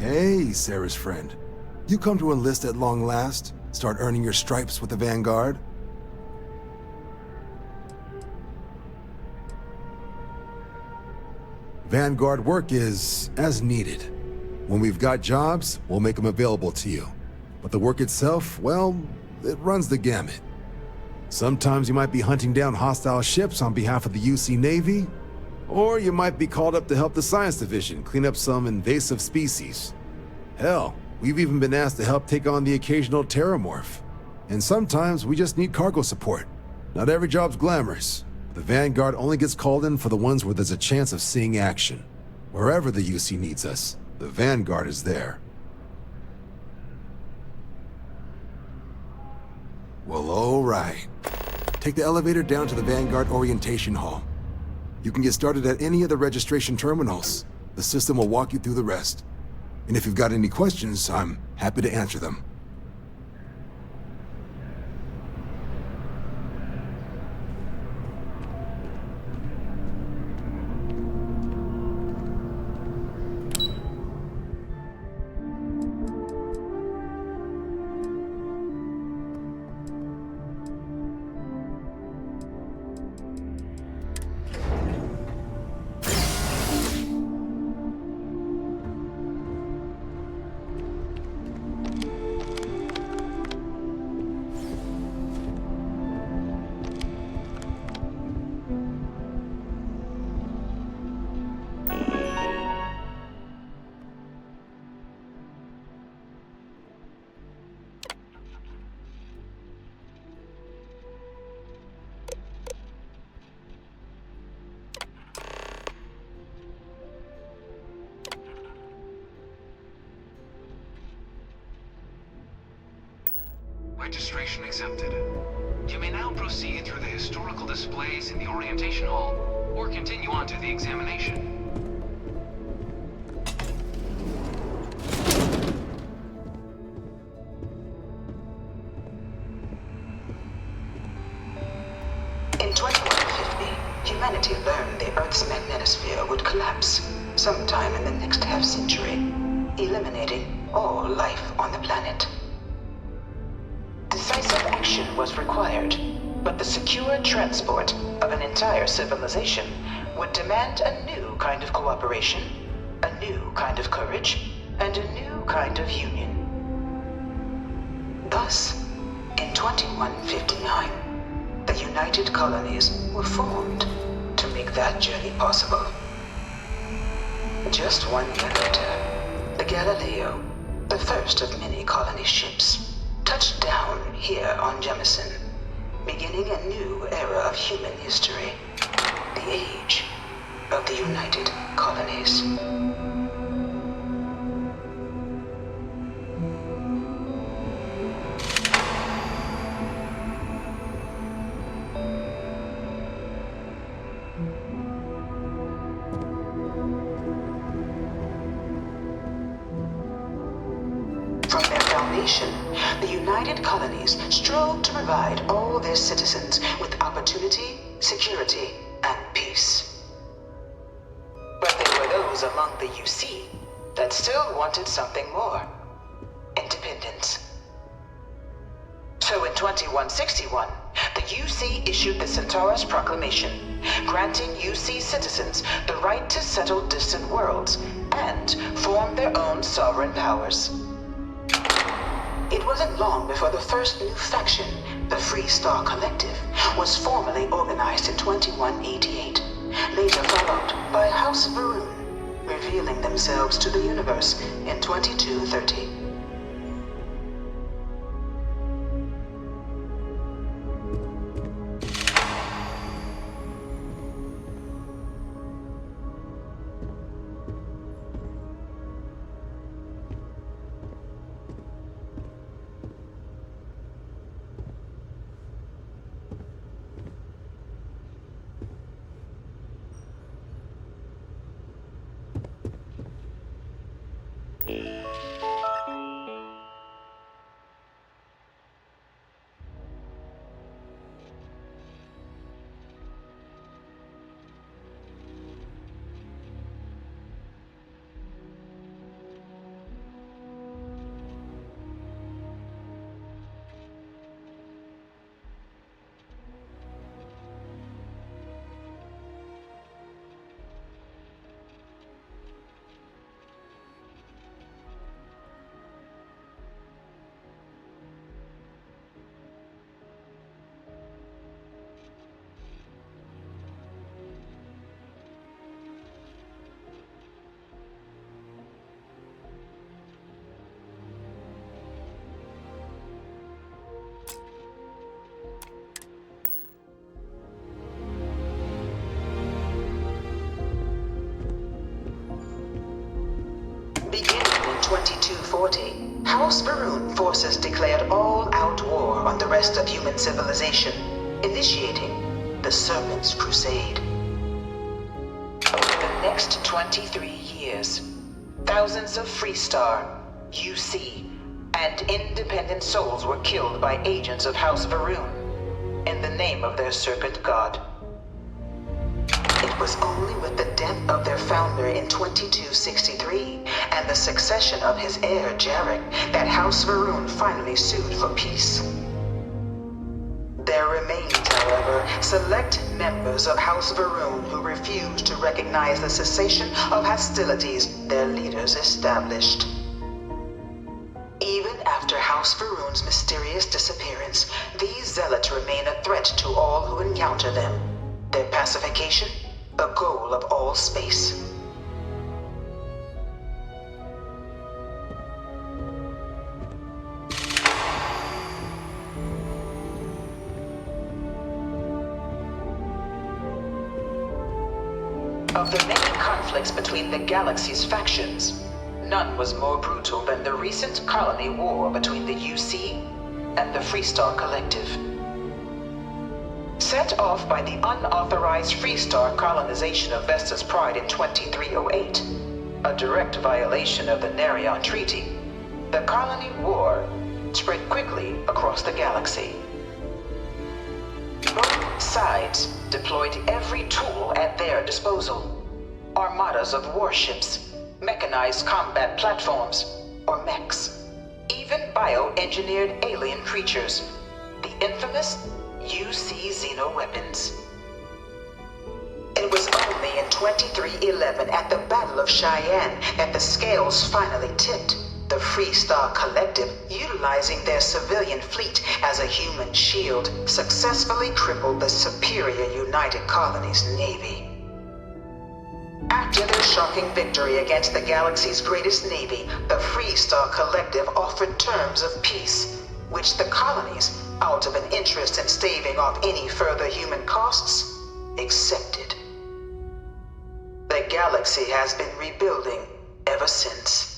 Hey, Sarah's friend. You come to enlist at long last? Start earning your stripes with the Vanguard? Vanguard work is as needed. When we've got jobs, we'll make them available to you. But the work itself, well, it runs the gamut. Sometimes you might be hunting down hostile ships on behalf of the UC Navy, or you might be called up to help the Science Division clean up some invasive species. Hell, we've even been asked to help take on the occasional terramorph. And sometimes we just need cargo support. Not every job's glamorous. The Vanguard only gets called in for the ones where there's a chance of seeing action. Wherever the UC needs us, the Vanguard is there. Well, all right. Take the elevator down to the Vanguard Orientation Hall. You can get started at any of the registration terminals. The system will walk you through the rest. And if you've got any questions, I'm happy to answer them. Registration accepted. You may now proceed through the historical displays in the orientation hall, or continue on to the examination. In 2150, humanity learned the Earth's magnetosphere would collapse sometime in the next half-century, eliminating all life on the planet. Decisive action was required, but the secure transport of an entire civilization would demand a new kind of cooperation, a new kind of courage, and a new kind of union. Thus, in 2159, the United Colonies were formed to make that journey possible. Just 1 year later, the Galileo, the first of many colony ships, touched down here on Jemison, beginning a new era of human history, the age of the United Colonies. From their foundation, the United Colonies strove to provide all their citizens with opportunity, security, and peace. But there were those among the UC that still wanted something more: independence. So in 2161, the UC issued the Centaurus Proclamation, granting UC citizens the right to settle distant worlds and form their own sovereign powers. It wasn't long before the first new faction, the Free Star Collective, was formally organized in 2188, later followed by House Varun, revealing themselves to the universe in 2230. 2240, House Varun forces declared all-out war on the rest of human civilization, initiating the Serpent's Crusade. Over the next 23 years, thousands of Freestar, UC, and independent souls were killed by agents of House Varun in the name of their serpent god. It was only with the death of their founder in 2263 and the succession of his heir Jarek that House Varun finally sued for peace. There remained, however, select members of House Varun who refused to recognize the cessation of hostilities their leaders established. Even after House Varun's mysterious disappearance, these zealots remain a threat to all who encounter them. Their pacification, a goal of all space. Of the many conflicts between the galaxy's factions, none was more brutal than the recent colony war between the UC and the Freestar Collective. Set off by the unauthorized Freestar colonization of Vesta's Pride in 2308, a direct violation of the Nerion Treaty, the colony war spread quickly across the galaxy. Both sides deployed every tool at their disposal. Armadas of warships, mechanized combat platforms, or mechs, even bioengineered alien creatures, the infamous UC xeno-weapons. It was only in 2311 at the Battle of Cheyenne that the scales finally tipped, the Freestar Collective, utilizing their civilian fleet as a human shield, successfully crippled the superior United Colonies Navy. After their shocking victory against the galaxy's greatest navy, the Freestar Collective offered terms of peace, which the colonies, out of an interest in staving off any further human costs, accepted. The galaxy has been rebuilding ever since.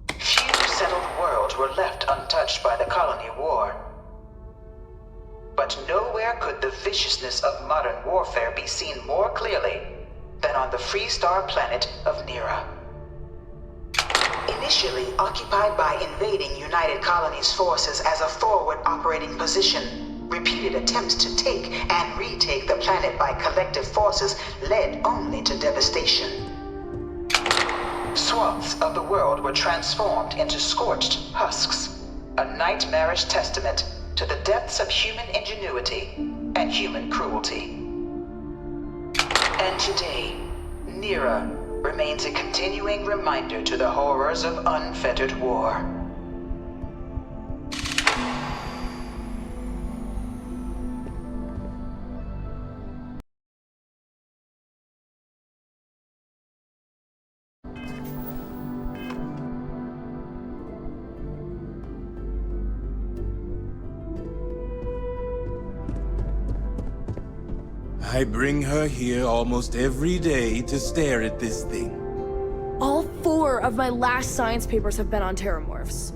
Few settled worlds were left untouched by the colony war. But nowhere could the viciousness of modern warfare be seen more clearly than on the Freestar planet of Nera. Initially occupied by invading United Colonies forces as a forward operating position, repeated attempts to take and retake the planet by collective forces led only to devastation. Swaths of the world were transformed into scorched husks, a nightmarish testament to the depths of human ingenuity and human cruelty. And today, Nera remains a continuing reminder to the horrors of unfettered war. I bring her here almost every day to stare at this thing. All 4 of my last science papers have been on terramorphs.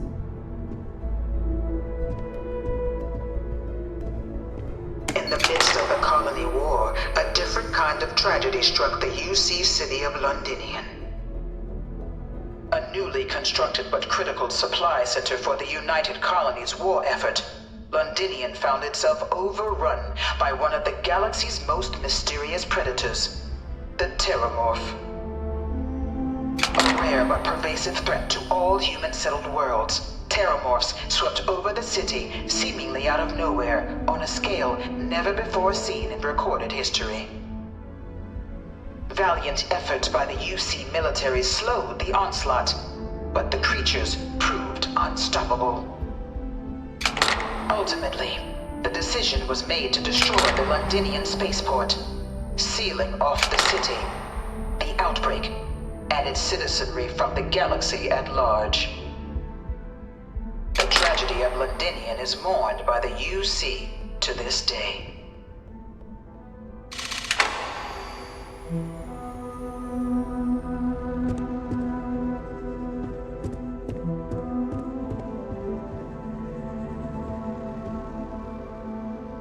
In the midst of the colony war, a different kind of tragedy struck the UC city of Londinian. A newly constructed but critical supply center for the United Colonies war effort, Londinian found itself overrun by one of the galaxy's most mysterious predators, the Terramorph. A rare but pervasive threat to all human-settled worlds, Terramorphs swept over the city seemingly out of nowhere on a scale never before seen in recorded history. Valiant efforts by the UC military slowed the onslaught, but the creatures proved unstoppable. Ultimately, the decision was made to destroy the Londinian spaceport, sealing off the city, the outbreak, and its citizenry from the galaxy at large. The tragedy tragedy of Londinian is mourned by the UC to this day.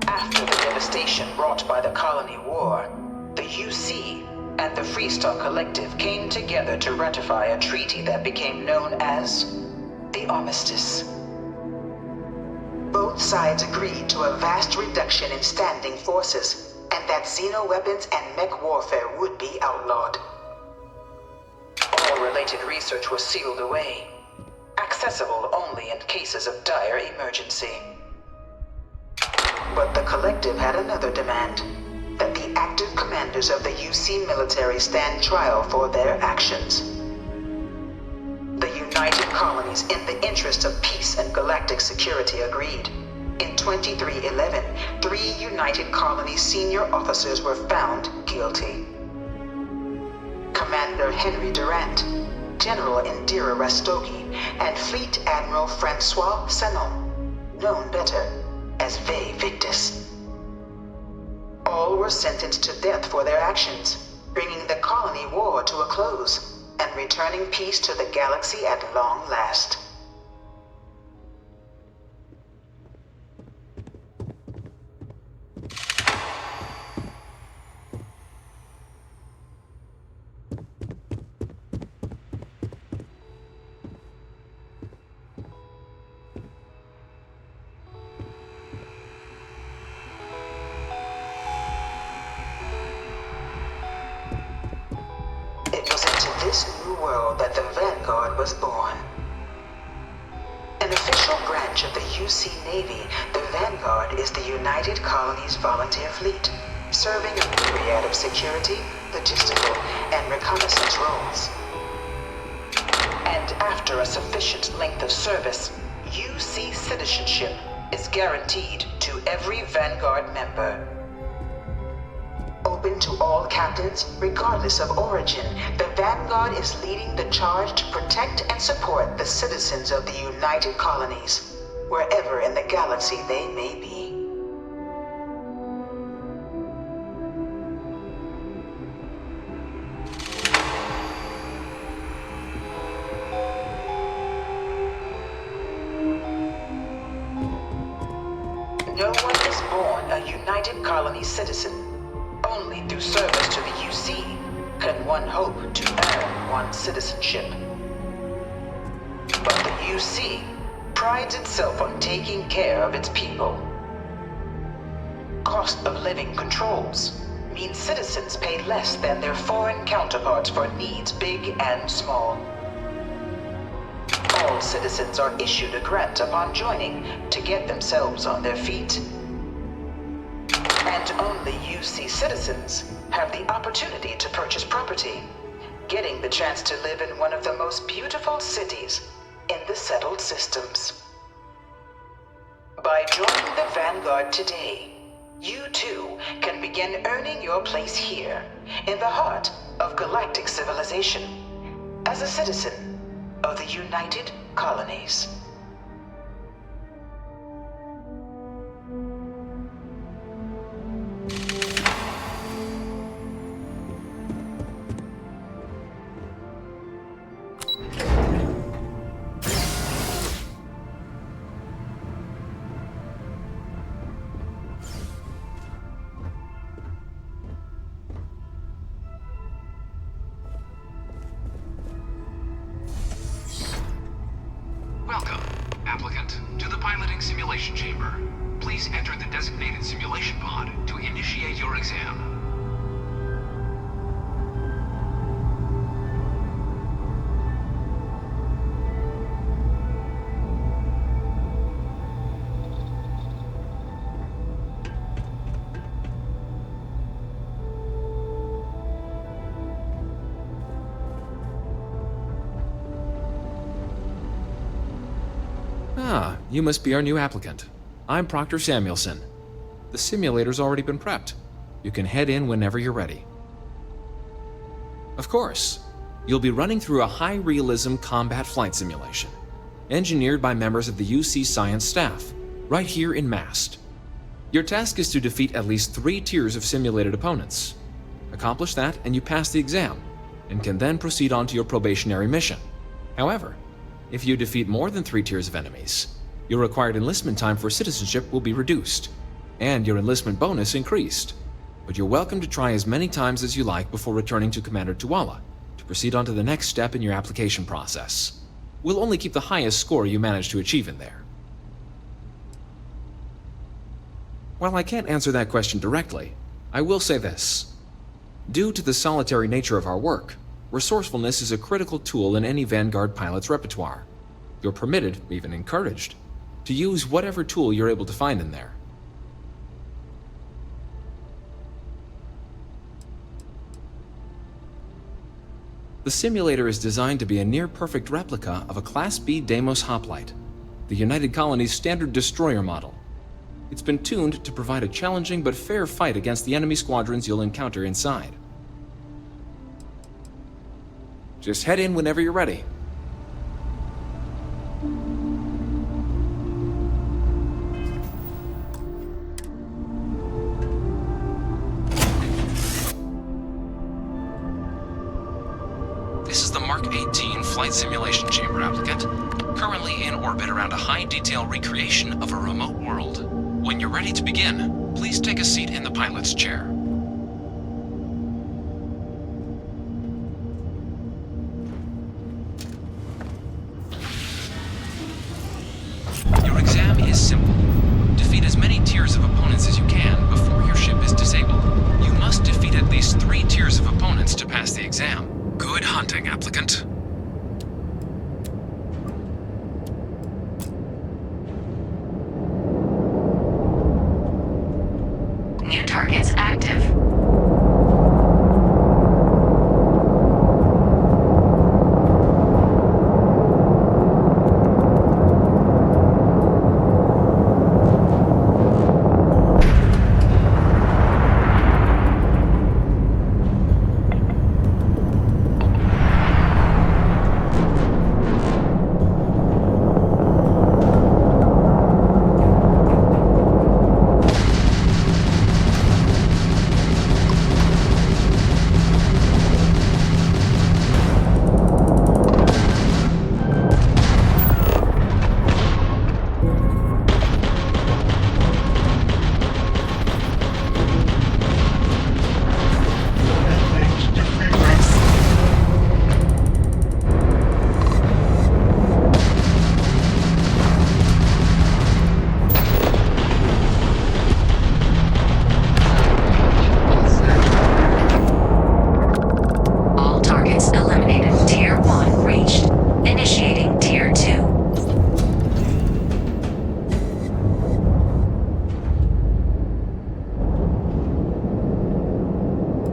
After the devastation wrought by the Colony War, the UC and the Freestar Collective came together to ratify a treaty that became known as the Armistice. Both sides agreed to a vast reduction in standing forces, and that xeno-weapons and mech warfare would be outlawed. All related research was sealed away, accessible only in cases of dire emergency. But the Collective had another demand, that the active commanders of the UC military stand trial for their actions. The United Colonies, in the interest of peace and galactic security, agreed. In 2311, 3 United Colonies senior officers were found guilty. Commander Henry Durant, General Indira Rastogi, and Fleet Admiral Francois Sanon, known better as Ve Victus. All were sentenced to death for their actions, bringing the colony war to a close and returning peace to the galaxy at long last. It was into this new world that the Vanguard was born. An official branch of the UC Navy, the Vanguard is the United Colonies Volunteer Fleet, serving a myriad of security, logistical, and reconnaissance roles. And after a sufficient length of service, UC citizenship is guaranteed to every Vanguard member. Open to all captains, regardless of origin, the Vanguard is leading the charge to protect and support the citizens of the United Colonies, wherever in the galaxy they may be. No one is born a United Colonies citizen. Only through service to the UC can one hope to earn one's citizenship. But the UC prides itself on taking care of its people. Cost of living controls mean citizens pay less than their foreign counterparts for needs big and small. All citizens are issued a grant upon joining to get themselves on their feet. And only UC citizens have the opportunity to purchase property, getting the chance to live in one of the most beautiful cities in the settled systems. By joining the Vanguard today, you too can begin earning your place here, in the heart of galactic civilization, as a citizen of the United Colonies. Welcome, applicant, to the piloting simulation chamber. Please enter the designated simulation pod to initiate your exam. Ah, you must be our new applicant. I'm Proctor Samuelson. The simulator's already been prepped. You can head in whenever you're ready. Of course, you'll be running through a high-realism combat flight simulation. engineered by members of the UC Science staff, right here in Mast. Your task is to defeat at least 3 tiers of simulated opponents. Accomplish that and you pass the exam, and can then proceed on to your probationary mission. However, if you defeat more than 3 tiers of enemies, your required enlistment time for citizenship will be reduced, and your enlistment bonus increased. But you're welcome to try as many times as you like before returning to Commander Tuala to proceed on to the next step in your application process. We'll only keep the highest score you manage to achieve in there. While I can't answer that question directly, I will say this. Due to the solitary nature of our work, resourcefulness is a critical tool in any Vanguard pilot's repertoire. You're permitted, even encouraged, to use whatever tool you're able to find in there. The simulator is designed to be a near-perfect replica of a Class B Deimos hoplite, the United Colony's standard destroyer model. It's been tuned to provide a challenging but fair fight against the enemy squadrons you'll encounter inside. Just head in whenever you're ready. This is the Mark 18 Flight Simulation Chamber applicant, currently in orbit around a high-detail recreation of a remote world. When you're ready to begin, please take a seat in the pilot's chair. Your exam is simple. Defeat as many tiers of opponents as you can before your ship is disabled. You must defeat at least 3 tiers of opponents to pass the exam. Good hunting, applicant. New targets active.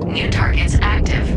New targets active.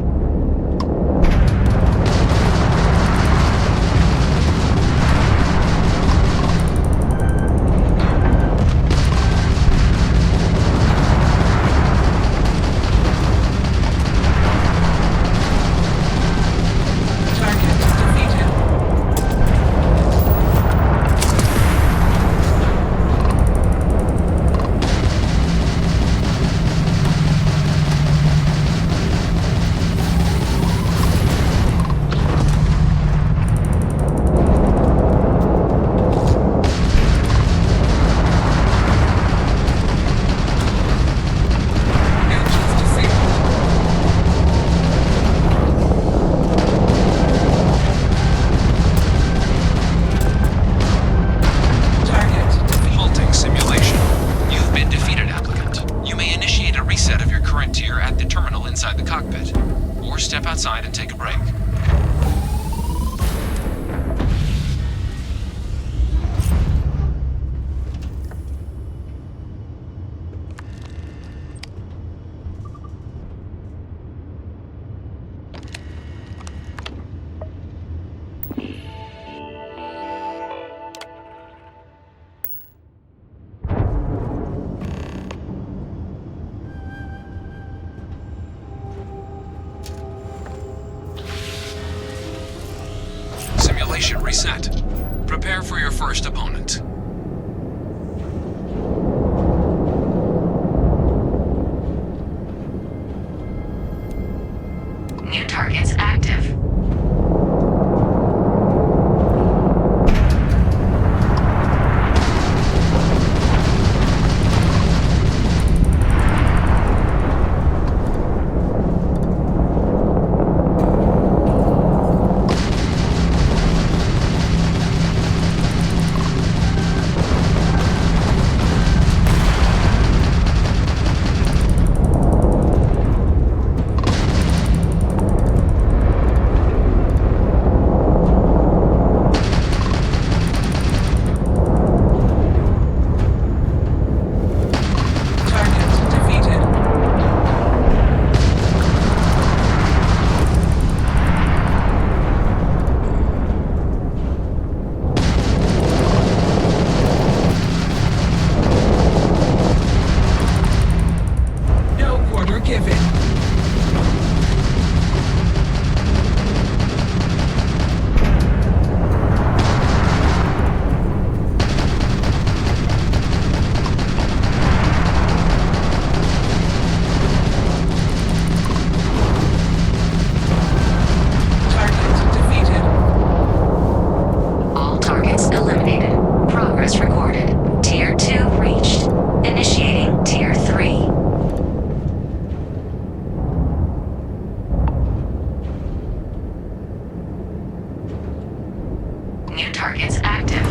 Outside and take a break. Simulation reset. Prepare for your first opponent. New targets active. New targets active.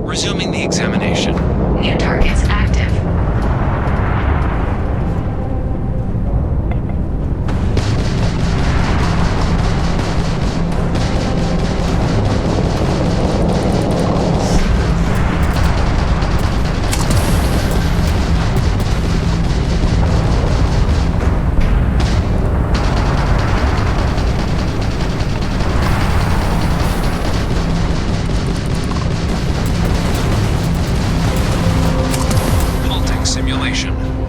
Resuming the examination. New targets active.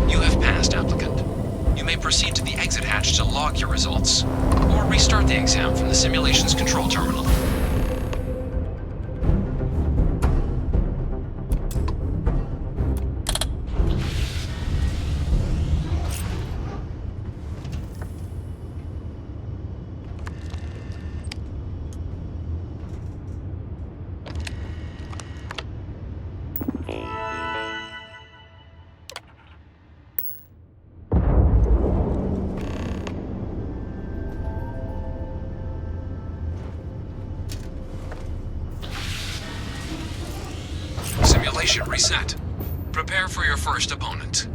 You have passed, applicant. You may proceed to the exit hatch to log your results, or restart the exam from the simulation's control terminal. Simulation reset. Prepare for your first opponent.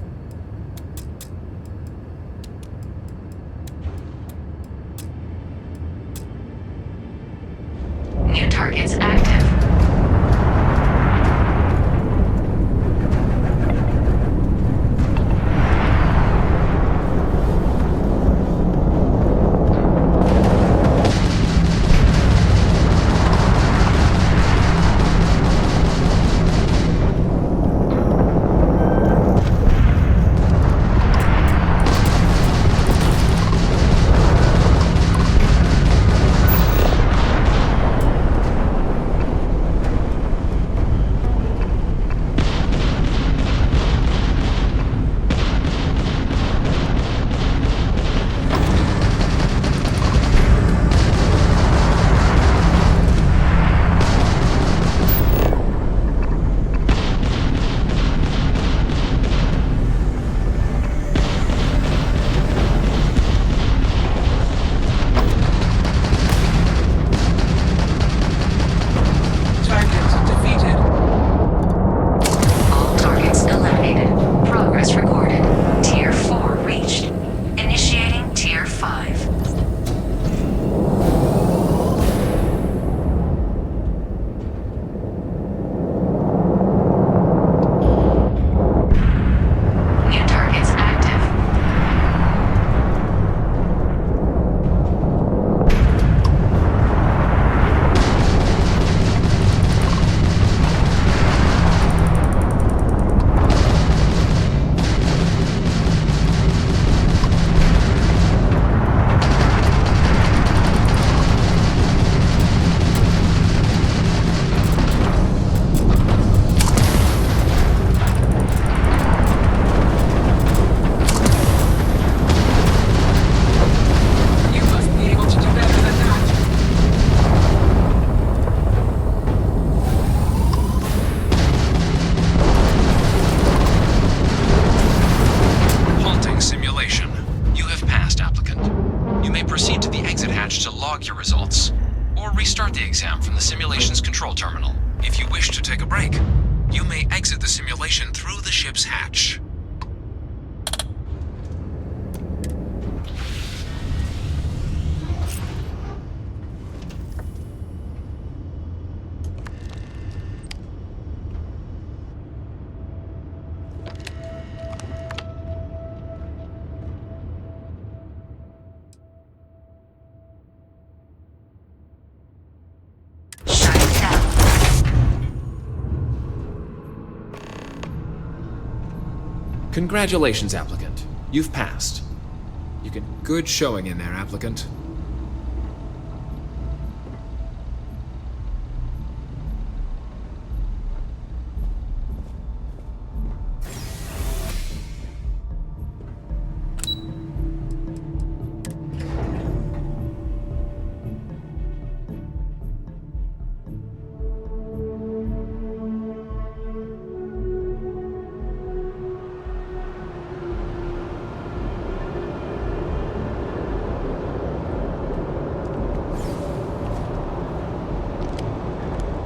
New targets active. exam from the simulation's control terminal. If you wish to take a break, you may exit the simulation through the ship's hatch. Shutting down. Congratulations, applicant. You've passed. You get good showing in there, applicant.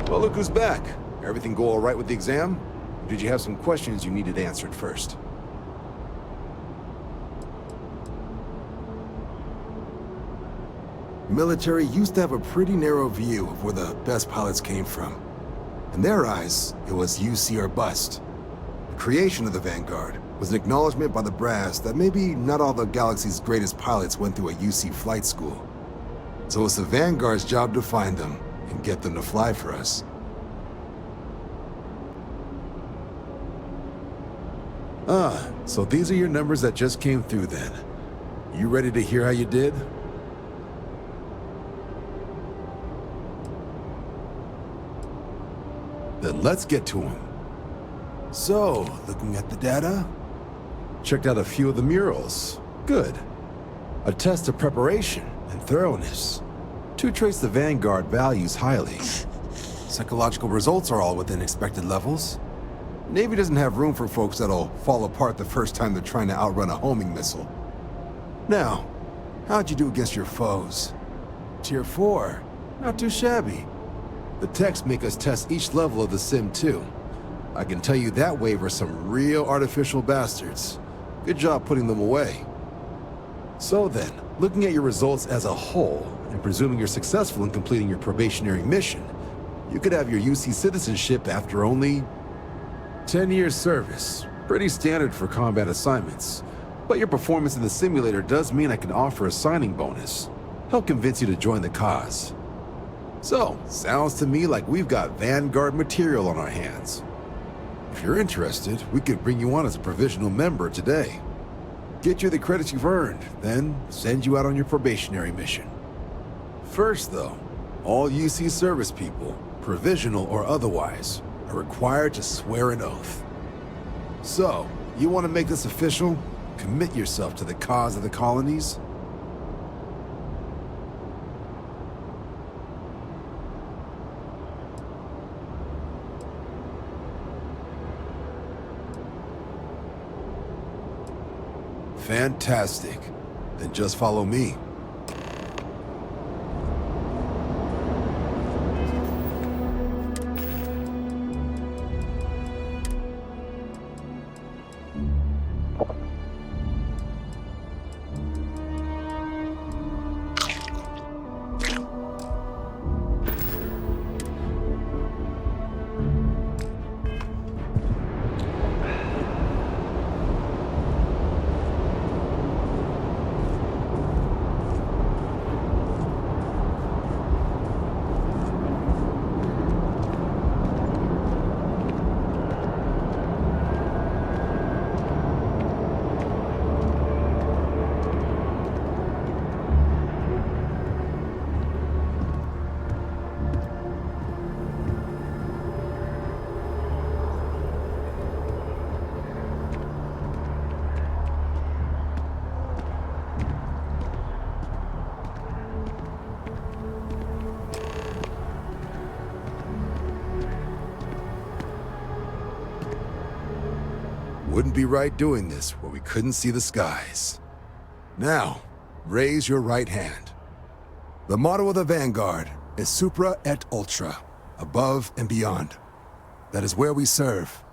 Well, look who's back. Everything go all right with the exam? Or did you have some questions you needed answered first? Military used to have a pretty narrow view of where the best pilots came from. In their eyes, it was UC or bust. The creation of the Vanguard was an acknowledgement by the brass that maybe not all the galaxy's greatest pilots went through a UC flight school. So it's the Vanguard's job to find them and get them to fly for us. Ah, so these are your numbers that just came through then. You ready to hear how you did? Then let's get to them. So, looking at the data, checked out a few of the murals. Good. A test of preparation and thoroughness. Two traits the Vanguard values highly. Psychological results are all within expected levels. Navy doesn't have room for folks that'll fall apart the first time they're trying to outrun a homing missile. Now, how'd you do against your foes? Tier 4. Not too shabby. The techs make us test each level of the sim too. I can tell you that wave are some real artificial bastards. Good job putting them away. So then, looking at your results as a whole, and presuming you're successful in completing your probationary mission, you could have your UC citizenship after only 10 years service. Pretty standard for combat assignments. But your performance in the simulator does mean I can offer a signing bonus. Help convince you to join the cause. So, sounds to me like we've got Vanguard material on our hands. If you're interested, we could bring you on as a provisional member today. Get you the credits you've earned, then send you out on your probationary mission. First though, all UC service people, provisional or otherwise, are required to swear an oath. So, you want to make this official? Commit yourself to the cause of the colonies? Fantastic. Then just follow me. Wouldn't be right doing this where we couldn't see the skies. Now, raise your right hand. The motto of the Vanguard is Supra et Ultra, above and beyond. That is where we serve,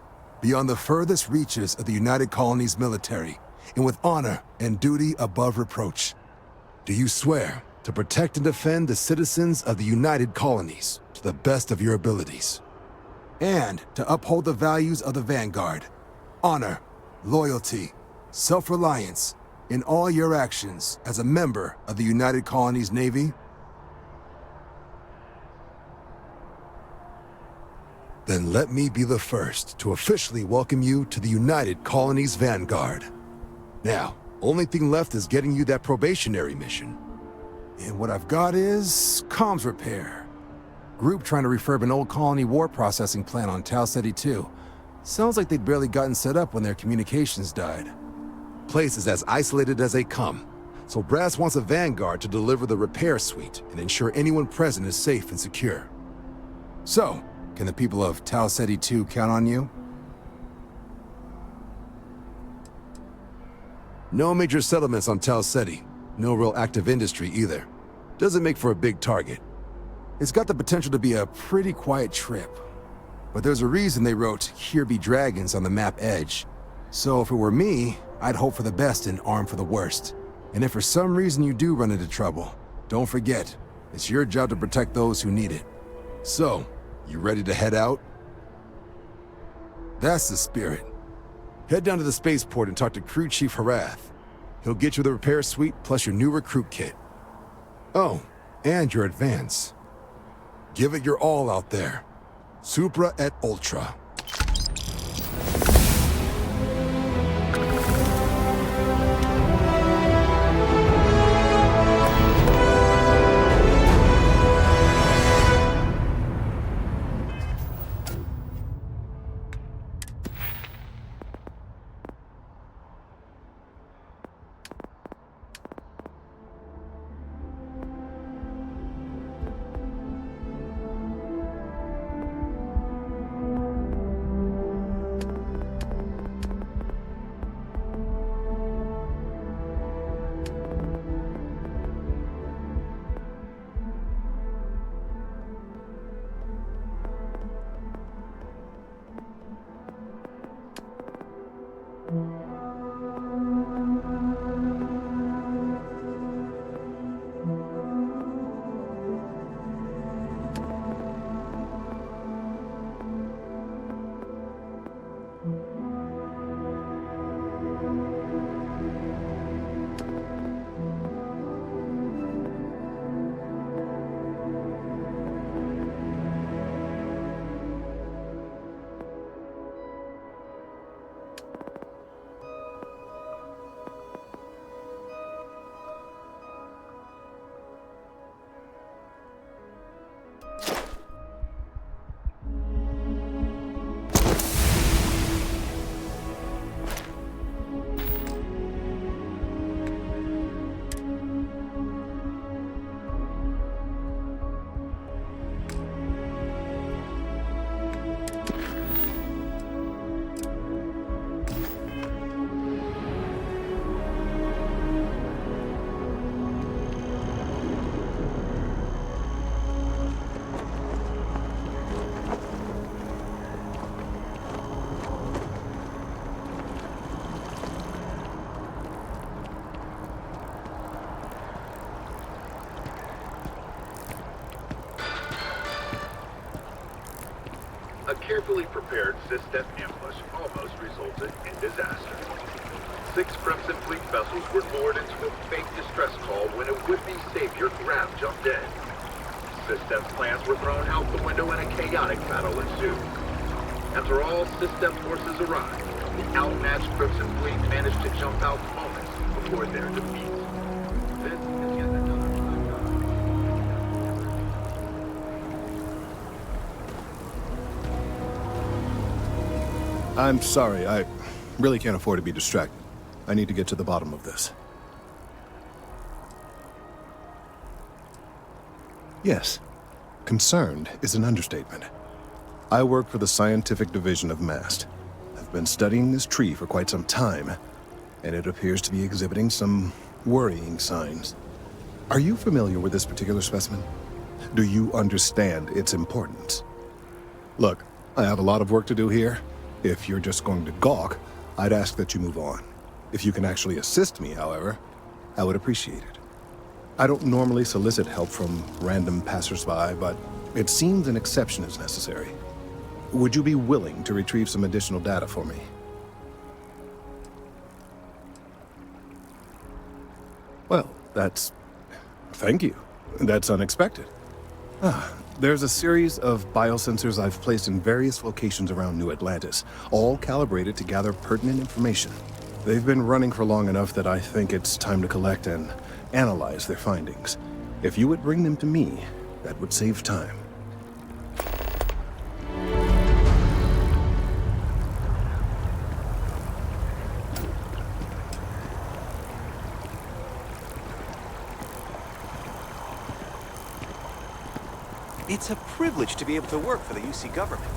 beyond the furthest reaches of the United Colonies military, and with honor and duty above reproach. Do you swear to protect and defend the citizens of the United Colonies to the best of your abilities? And to uphold the values of the Vanguard, honor, loyalty, self-reliance, in all your actions as a member of the United Colonies Navy? Then let me be the first to officially welcome you to the United Colonies Vanguard. Now, only thing left is getting you that probationary mission. And what I've got is comms repair. Group trying to refurb an old colony war processing plant on Tau Ceti 2. Sounds like they'd barely gotten set up when their communications died. Place is as isolated as they come, so Brass wants a Vanguard to deliver the repair suite and ensure anyone present is safe and secure. So, can the people of Tau Ceti 2 count on you? No major settlements on Tau Ceti. No real active industry either. Doesn't make for a big target. It's got the potential to be a pretty quiet trip. But there's a reason they wrote, "Here be dragons" on the map edge. So if it were me, I'd hope for the best and arm for the worst. And if for some reason you do run into trouble, don't forget, it's your job to protect those who need it. So, you ready to head out? That's the spirit. Head down to the spaceport and talk to Crew Chief Harath. He'll get you the repair suite plus your new recruit kit. Oh, and your advance. Give it your all out there. Supra et Ultra. A carefully prepared Sustenance ambush almost resulted in disaster. 6 Crimson Fleet vessels were lured into a fake distress call when a would-be savior Graf jumped in. Sustenance plans were thrown out the window and a chaotic battle ensued. After all Sustenance forces arrived, the outmatched Crimson Fleet managed to jump out moments before their defeat. This is yet another I'm sorry, I really can't afford to be distracted. I need to get to the bottom of this. Yes, concerned is an understatement. I work for the scientific division of MAST. I've been studying this tree for quite some time, and it appears to be exhibiting some worrying signs. Are you familiar with this particular specimen? Do you understand its importance? Look, I have a lot of work to do here. If you're just going to gawk, I'd ask that you move on. If you can actually assist me, however, I would appreciate it. I don't normally solicit help from random passersby, but it seems an exception is necessary. Would you be willing to retrieve some additional data for me? Well, thank you. That's unexpected. There's a series of biosensors I've placed in various locations around New Atlantis, all calibrated to gather pertinent information. They've been running for long enough that I think it's time to collect and analyze their findings. If you would bring them to me, that would save time. It's a privilege to be able to work for the UC government.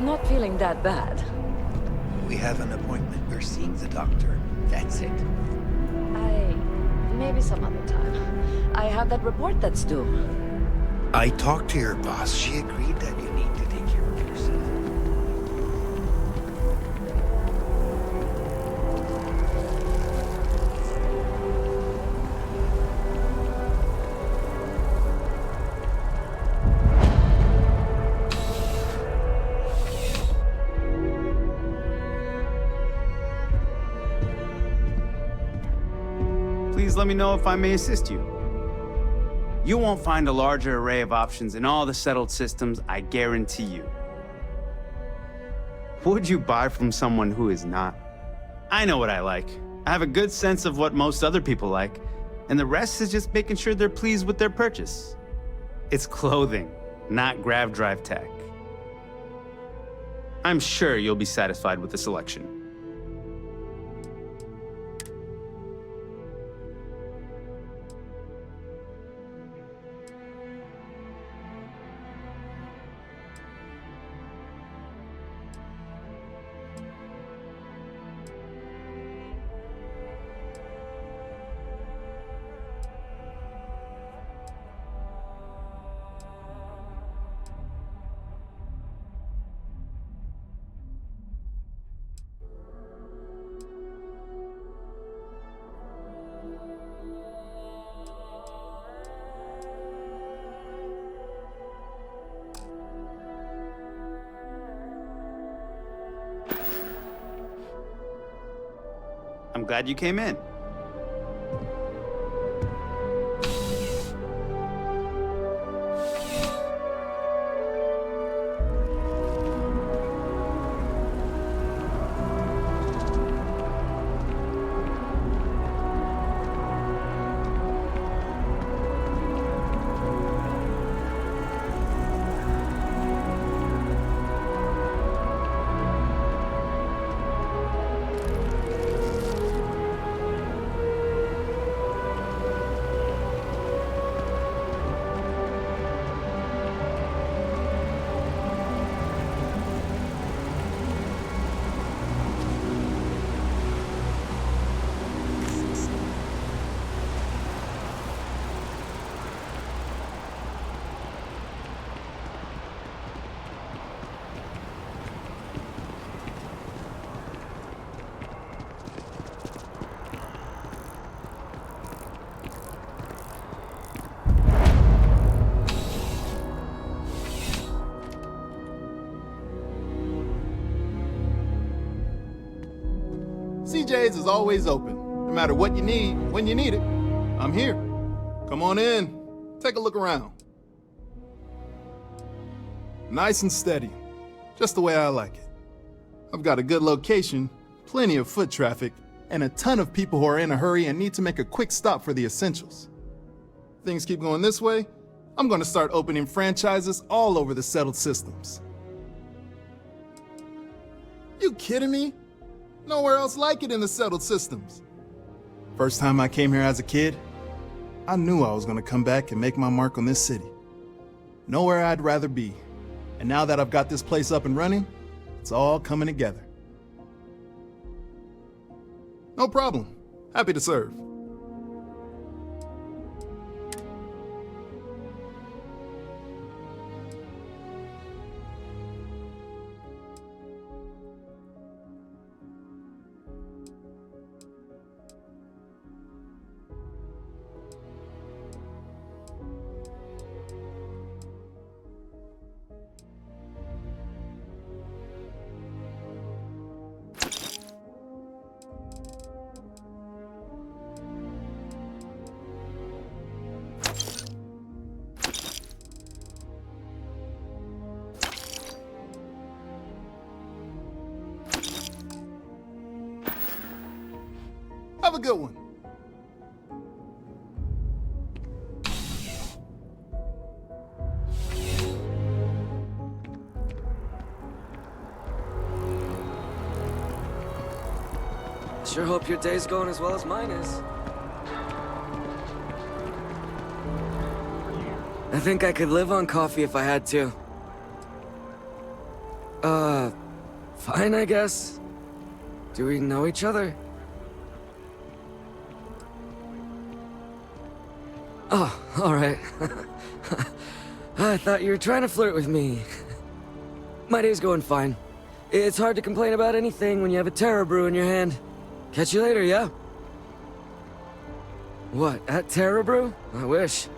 Not feeling that bad. We have an appointment. We're seeing the doctor. That's it. Maybe some other time. I have that report that's due. I talked to your boss. She agreed that you need to take care of yourself. Please let me know if I may assist you. You won't find a larger array of options in all the settled systems, I guarantee you. Would you buy from someone who is not? I know what I like. I have a good sense of what most other people like, and the rest is just making sure they're pleased with their purchase. It's clothing, not grav drive tech. I'm sure you'll be satisfied with the selection. I'm glad you came in. CJ's is always open. No matter what you need, when you need it, I'm here. Come on in. Take a look around. Nice and steady. Just the way I like it. I've got a good location, plenty of foot traffic, and a ton of people who are in a hurry and need to make a quick stop for the essentials. Things keep going this way, I'm gonna start opening franchises all over the settled systems. You kidding me? Nowhere else like it in the settled systems. First time I came here as a kid, I knew I was gonna come back and make my mark on this city. Nowhere I'd rather be. And now that I've got this place up and running, it's all coming together. No problem. Happy to serve. Have a good one. Sure hope your day's going as well as mine is. I think I could live on coffee if I had to. Fine, I guess. Do we know each other? Oh, alright. I thought you were trying to flirt with me. My day's going fine. It's hard to complain about anything when you have a Terror Brew in your hand. Catch you later, yeah? What, at Terror Brew? I wish.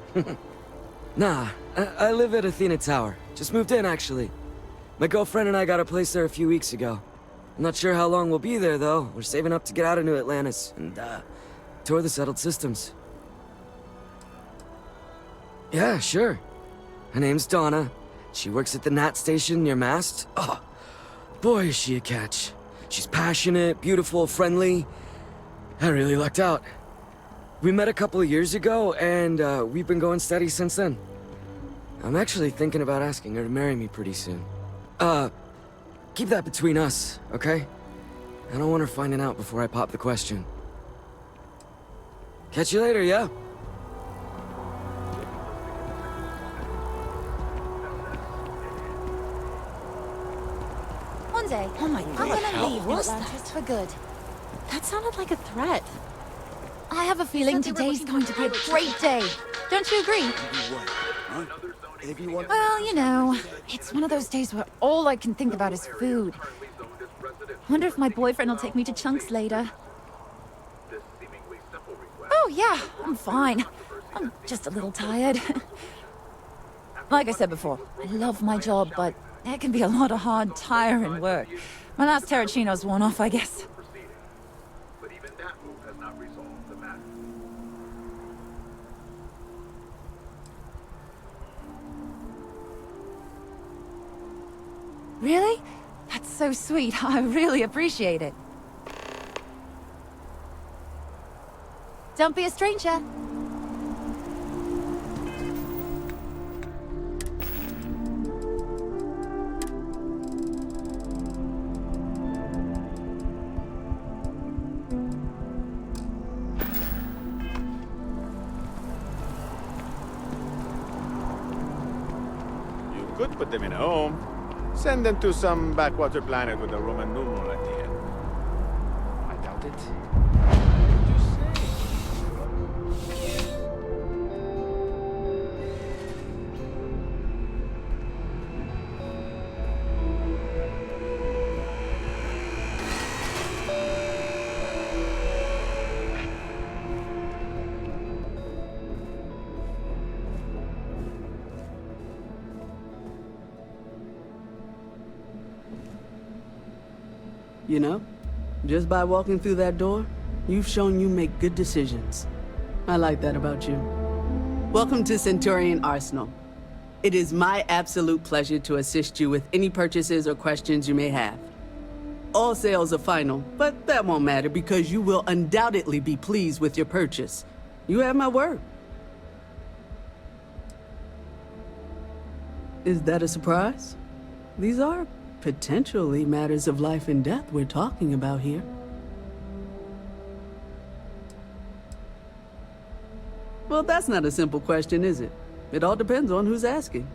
Nah, I live at Athena Tower. Just moved in, actually. My girlfriend and I got a place there a few weeks ago. I'm not sure how long we'll be there, though. We're saving up to get out of New Atlantis and, tour the settled systems. Yeah, sure. Her name's Donna. She works at the Nat station near Mast. Oh, boy, is she a catch. She's passionate, beautiful, friendly. I really lucked out. We met a couple of years ago, and we've been going steady since then. I'm actually thinking about asking her to marry me pretty soon. Keep that between us, okay? I don't want her finding out before I pop the question. Catch you later, yeah? One day, Oh my I'm God, gonna leave New what's Atlantis for good. That sounded like a threat. I have a feeling today's going to be a great day. Don't you agree? Well, you know, it's one of those days where all I can think about is food. Wonder if my boyfriend will take me to Chunks later. Oh yeah, I'm fine. I'm just a little tired. Like I said before, I love my job, but it can be a lot of hard, tiring work. My last Terracino's worn off, I guess. that move has not resolved the matter. Really? That's so sweet. I really appreciate it. Don't be a stranger. You could put them in a home. Send them to some backwater planet with a Roman numeral at the end. I doubt it. You know, just by walking through that door, you've shown you make good decisions. I like that about you. Welcome to Centurion Arsenal. It is my absolute pleasure to assist you with any purchases or questions you may have. All sales are final, but that won't matter because you will undoubtedly be pleased with your purchase. You have my word. Is that a surprise? These are potentially matters of life and death we're talking about here. Well, that's not a simple question, is it? It all depends on who's asking.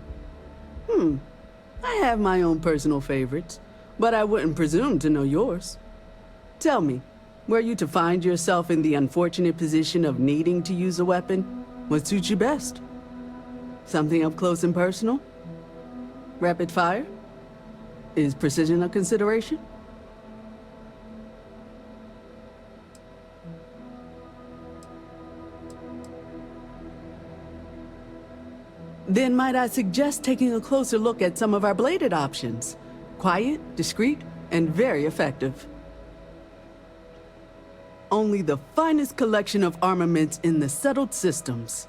I have my own personal favorites, but I wouldn't presume to know yours. Tell me, were you to find yourself in the unfortunate position of needing to use a weapon, what suits you best? Something up close and personal? Rapid fire? Is precision a consideration? Then might I suggest taking a closer look at some of our bladed options? Quiet, discreet, and very effective. Only the finest collection of armaments in the settled systems.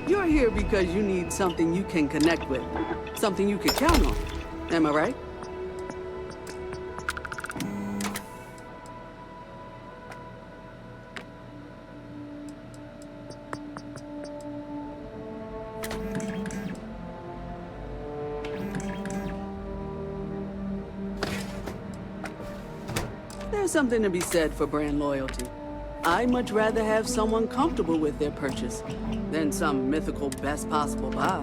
You're here because you need something you can connect with, something you can count on. Am I right? There's something to be said for brand loyalty. I'd much rather have someone comfortable with their purchase than some mythical best possible buy.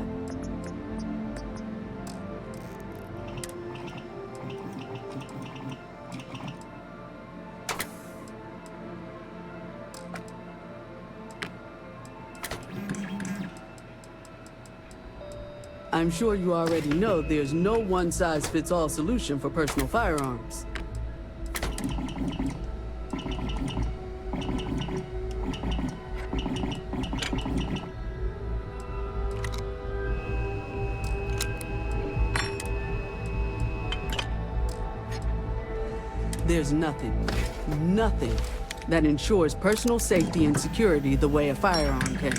I'm sure you already know there's no one-size-fits-all solution for personal firearms. There's nothing that ensures personal safety and security the way a firearm can.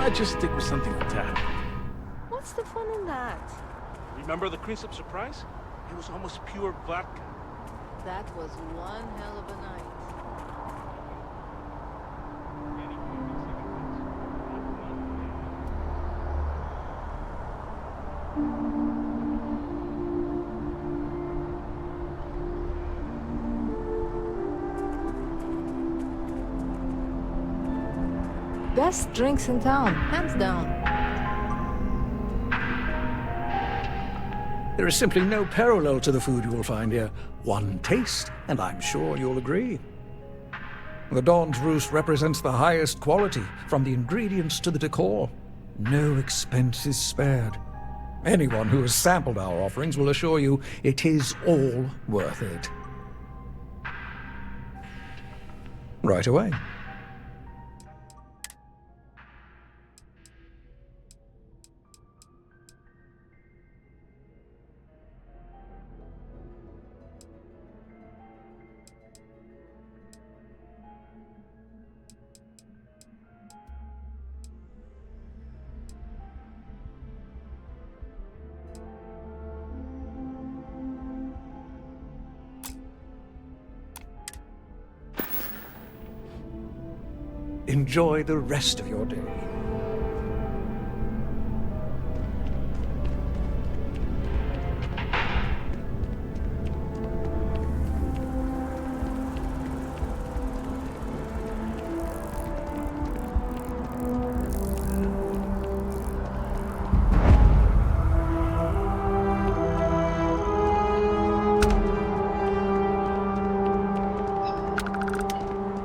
I'd just stick with something on tap. What's the fun in that? Remember the Crease-Up surprise? It was almost pure vodka. That was one hell of a night. Best drinks in town, hands down. There is simply no parallel to the food you will find here. One taste, and I'm sure you'll agree. The Dawn's Roost represents the highest quality, from the ingredients to the decor. No expense is spared. Anyone who has sampled our offerings will assure you it is all worth it. Right away. Enjoy the rest of your day.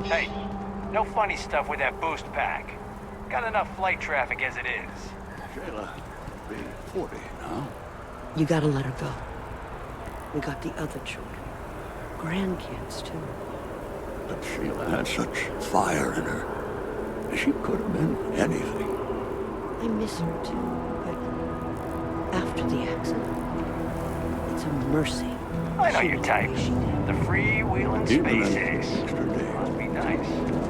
Hey, no funny stuff with that boost pack. Got enough flight traffic as it is. Shayla, be 40 now. You gotta let her go. We got the other children. Grandkids, too. But Sheila had such fire in her. She could have been anything. I miss her, too, but after the accident, it's a mercy. I know your type. The freewheeling space ace. Must be nice.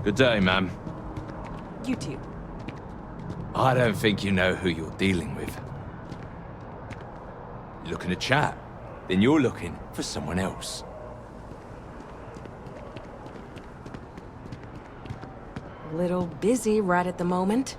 Good day, ma'am. You too. I don't think you know who you're dealing with. You're looking to chat, then you're looking for someone else. A little busy right at the moment.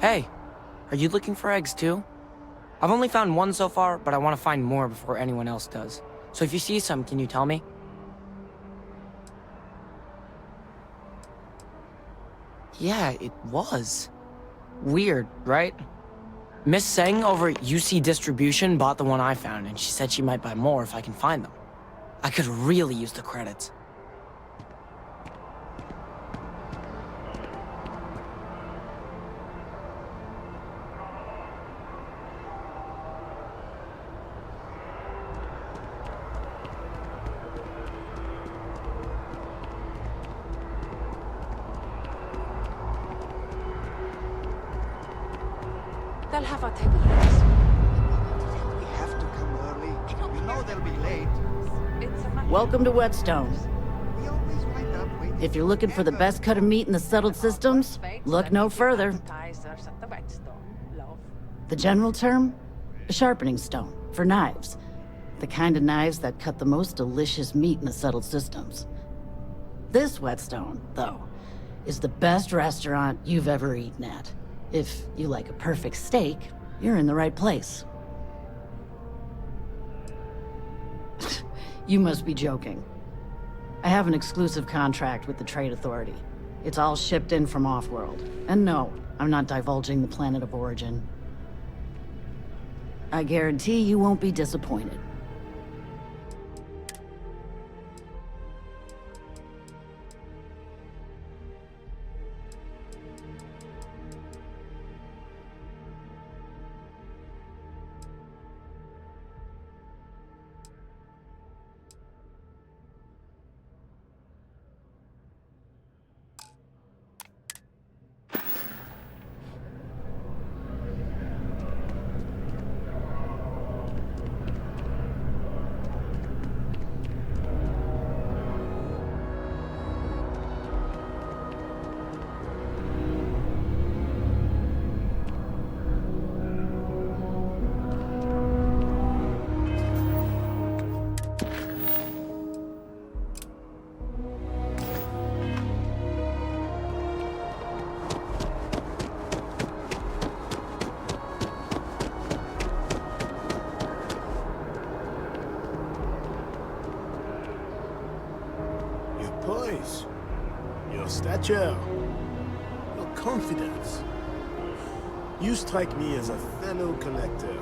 Hey, are you looking for eggs too? I've only found one so far, but I want to find more before anyone else does. So if you see some, can you tell me? Yeah, it was. Weird, right? Miss Seng over at UC Distribution bought the one I found, and she said she might buy more if I can find them. I could really use the credits. They'll have our table next. We have to come early. We know they'll be late. Welcome to Whetstone. If you're looking for the best cut of meat in the settled systems, look no further. The general term? A sharpening stone, for knives. The kind of knives that cut the most delicious meat in the settled systems. This Whetstone, though, is the best restaurant you've ever eaten at. If you like a perfect steak, you're in the right place. You must be joking. I have an exclusive contract with the Trade Authority. It's all shipped in from off-world. And no, I'm not divulging the planet of origin. I guarantee you won't be disappointed. Poise, your stature, your confidence. You strike me as a fellow collector.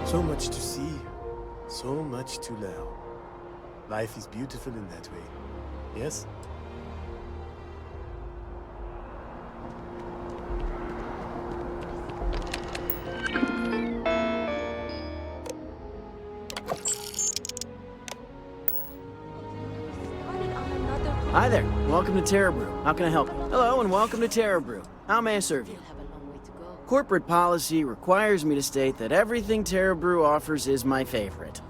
So much to see, so much to learn. Life is beautiful in that way, yes? Hi there. Welcome to Terra Brew. How can I help you? Hello and welcome to Terra Brew. How may I serve you? Corporate policy requires me to state that everything Terra Brew offers is my favorite.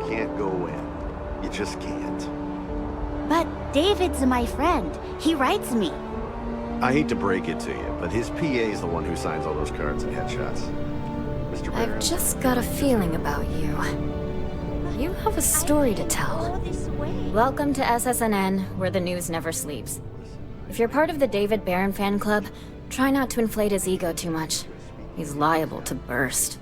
Can't go in. You just can't. But David's my friend. He writes me. I hate to break it to you, but his PA is the one who signs all those cards and headshots. Mr. Barron. I've just got a feeling about you. You have a story to tell. Welcome to SSNN, where the news never sleeps. If you're part of the David Barron fan club, try not to inflate his ego too much. He's liable to burst.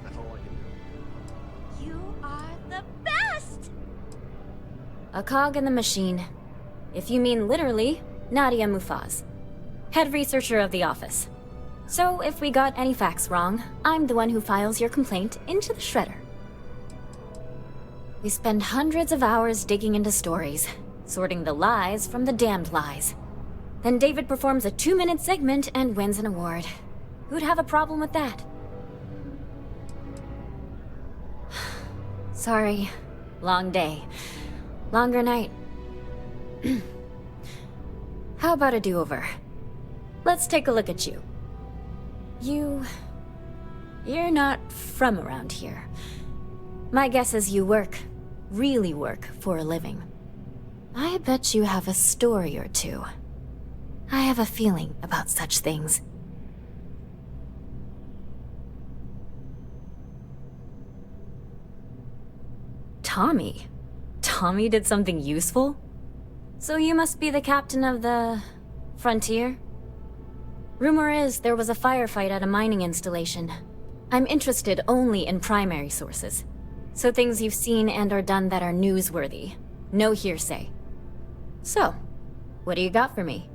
A cog in the machine. If you mean literally, Nadia Mufaz, head researcher of the office. So if we got any facts wrong, I'm the one who files your complaint into the shredder. We spend hundreds of hours digging into stories, sorting the lies from the damned lies. Then David performs a 2-minute segment and wins an award. Who'd have a problem with that? Sorry. Long day. Longer night. How about a do-over? Let's take a look at you. You're not from around here. My guess is you really work for a living. I bet you have a story or two. I have a feeling about such things. Tommy? Tommy did something useful? So you must be the captain of the... Frontier? Rumor is there was a firefight at a mining installation. I'm interested only in primary sources. So things you've seen and or done that are newsworthy. No hearsay. So, what do you got for me?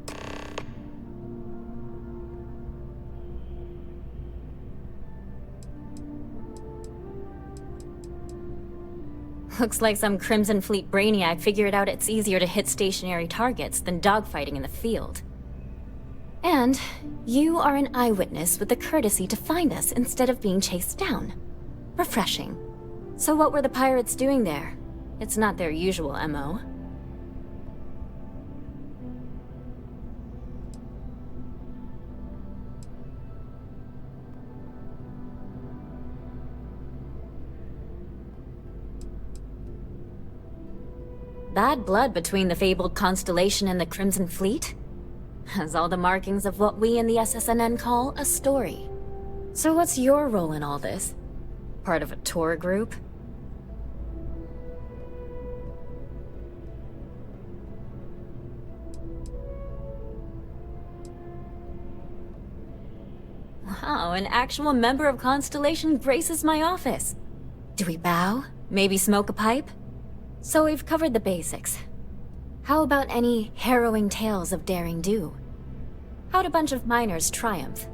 Looks like some Crimson Fleet brainiac figured out it's easier to hit stationary targets than dogfighting in the field. And you are an eyewitness with the courtesy to find us instead of being chased down. Refreshing. So what were the pirates doing there? It's not their usual MO. Bad blood between the fabled Constellation and the Crimson Fleet? Has all the markings of what we in the SSNN call a story. So what's your role in all this? Part of a tour group? Wow, an actual member of Constellation graces my office. Do we bow? Maybe smoke a pipe? So we've covered the basics. How about any harrowing tales of daring do? How'd a bunch of miners triumph?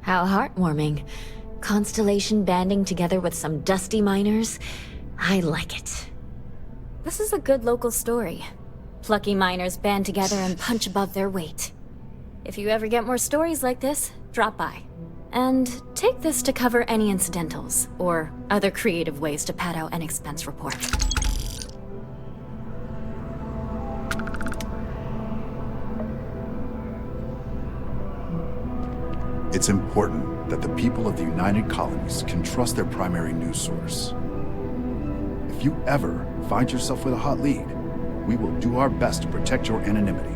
How heartwarming. Constellation banding together with some dusty miners. I like it. This is a good local story. Plucky miners band together and punch above their weight. If you ever get more stories like this, drop by. And take this to cover any incidentals, or other creative ways to pad out an expense report. It's important that the people of the United Colonies can trust their primary news source. If you ever find yourself with a hot lead, we will do our best to protect your anonymity.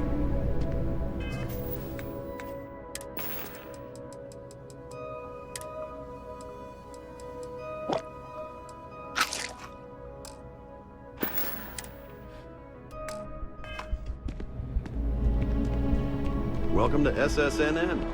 Welcome to SSNN.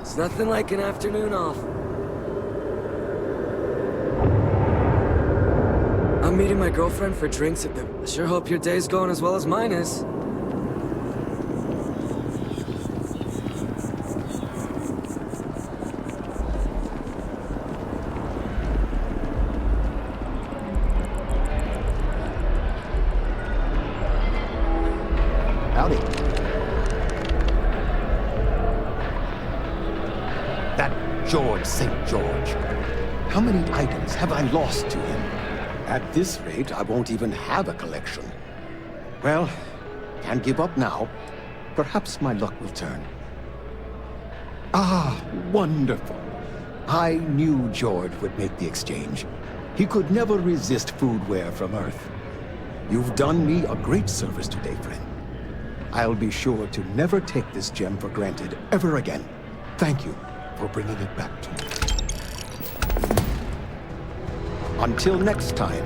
It's nothing like an afternoon off. I'm meeting my girlfriend for drinks at the... I sure hope your day's going as well as mine is. Howdy. St. George. How many items have I lost to him? At this rate, I won't even have a collection. Well, can't give up now. Perhaps my luck will turn. Ah, wonderful. I knew George would make the exchange. He could never resist foodware from Earth. You've done me a great service today, friend. I'll be sure to never take this gem for granted ever again. Thank you for bringing it back to me. Until next time.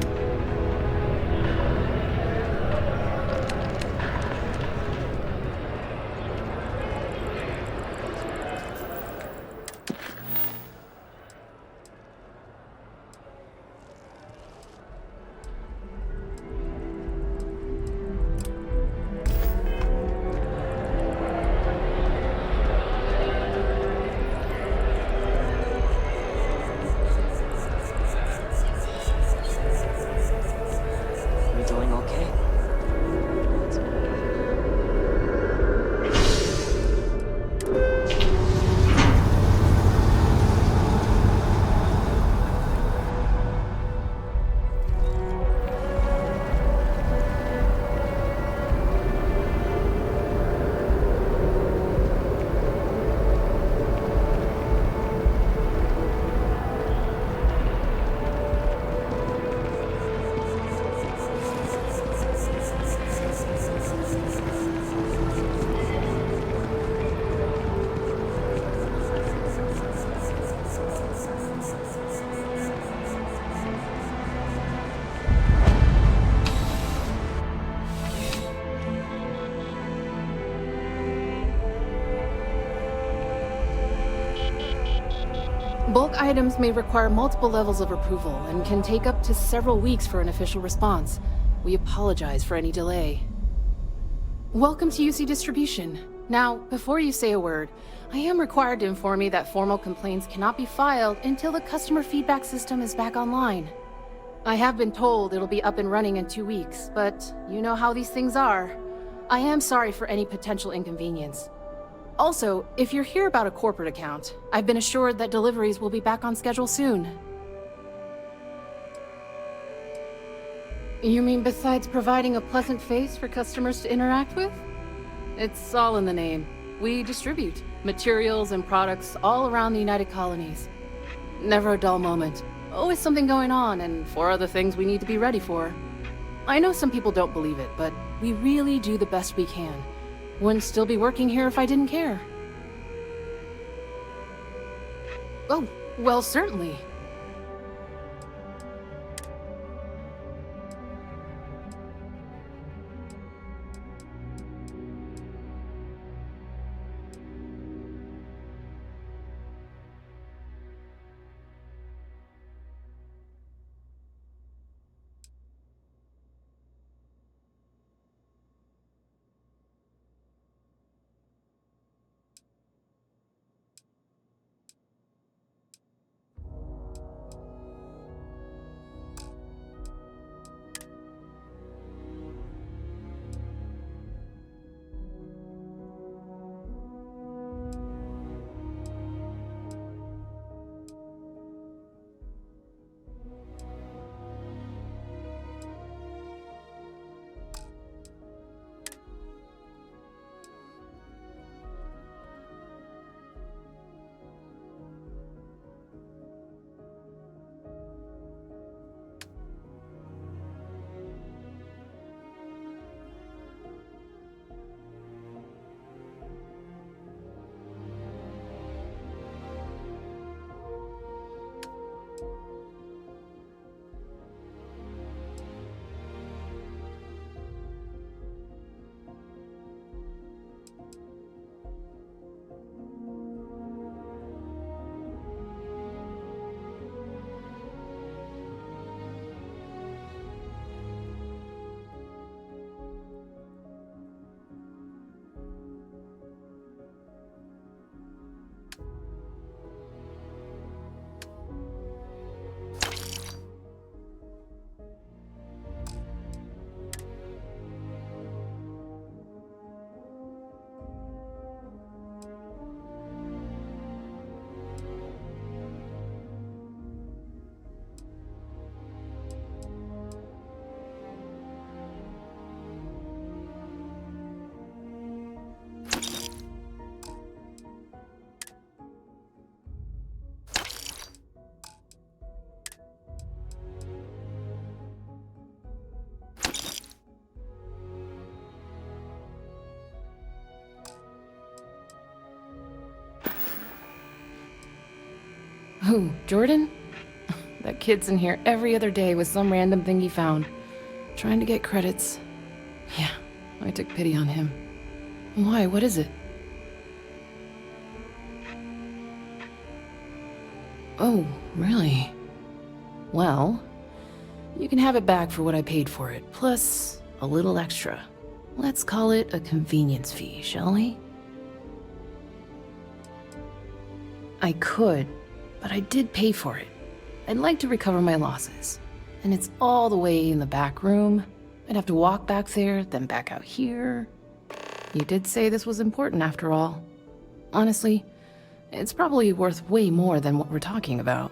We doing okay? Bulk items may require multiple levels of approval and can take up to several weeks for an official response. We apologize for any delay. Welcome to UC Distribution. Now, before you say a word, I am required to inform you that formal complaints cannot be filed until the customer feedback system is back online. I have been told it'll be up and running in 2 weeks, but you know how these things are. I am sorry for any potential inconvenience. Also, if you're here about a corporate account, I've been assured that deliveries will be back on schedule soon. You mean besides providing a pleasant face for customers to interact with? It's all in the name. We distribute materials and products all around the United Colonies. Never a dull moment. Always something going on and 4 other things we need to be ready for. I know some people don't believe it, but we really do the best we can. Wouldn't still be working here if I didn't care. Oh, well, certainly. Who, Jordan? That kid's in here every other day with some random thing he found, trying to get credits. Yeah, I took pity on him. Why? What is it? Oh, really? Well, you can have it back for what I paid for it, plus a little extra. Let's call it a convenience fee, shall we? I could, but I did pay for it. I'd like to recover my losses. And it's all the way in the back room. I'd have to walk back there, then back out here. You did say this was important after all. Honestly, it's probably worth way more than what we're talking about.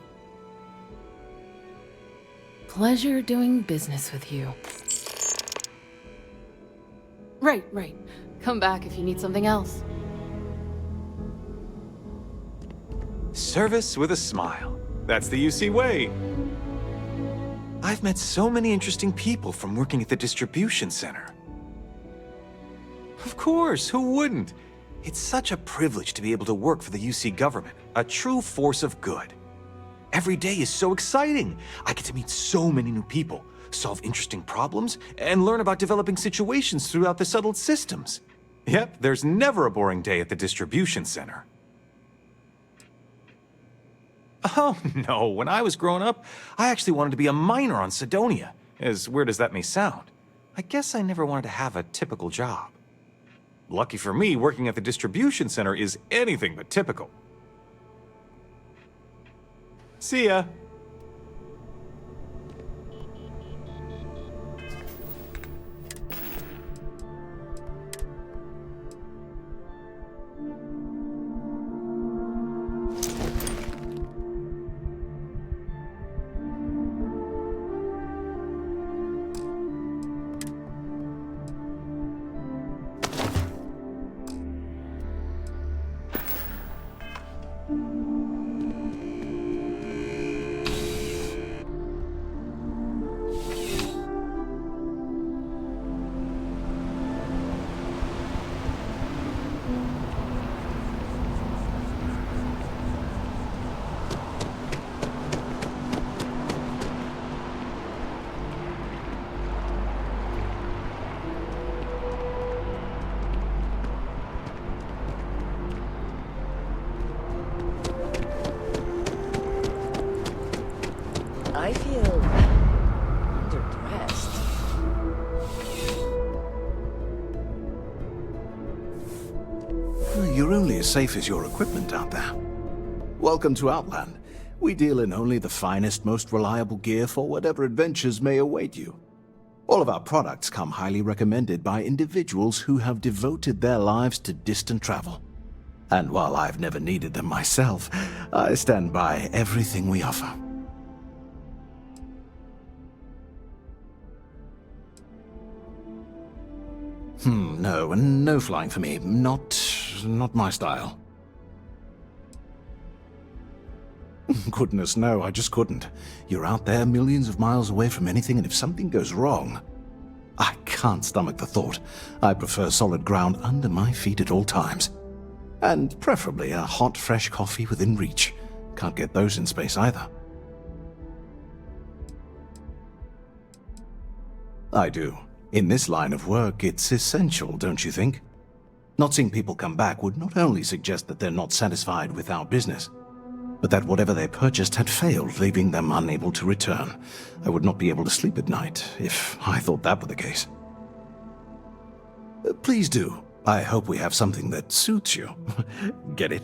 Pleasure doing business with you. Right. Come back if you need something else. Service with a smile. That's the UC way. I've met so many interesting people from working at the distribution center. Of course, who wouldn't? It's such a privilege to be able to work for the UC government, a true force of good. Every day is so exciting. I get to meet so many new people, solve interesting problems, and learn about developing situations throughout the settled systems. Yep, there's never a boring day at the distribution center. Oh, no. When I was growing up, I actually wanted to be a miner on Cydonia. As weird as that may sound. I guess I never wanted to have a typical job. Lucky for me, working at the distribution center is anything but typical. See ya. I feel underdressed. You're only as safe as your equipment out there. Welcome to Outland. We deal in only the finest, most reliable gear for whatever adventures may await you. All of our products come highly recommended by individuals who have devoted their lives to distant travel. And while I've never needed them myself, I stand by everything we offer. No flying for me. Not my style. Goodness, no, I just couldn't. You're out there millions of miles away from anything, and if something goes wrong, I can't stomach the thought. I prefer solid ground under my feet at all times. And preferably a hot, fresh coffee within reach. Can't get those in space either. I do. In this line of work, it's essential, don't you think? Not seeing people come back would not only suggest that they're not satisfied with our business, but that whatever they purchased had failed, leaving them unable to return. I would not be able to sleep at night if I thought that were the case. Please do. I hope we have something that suits you. Get it?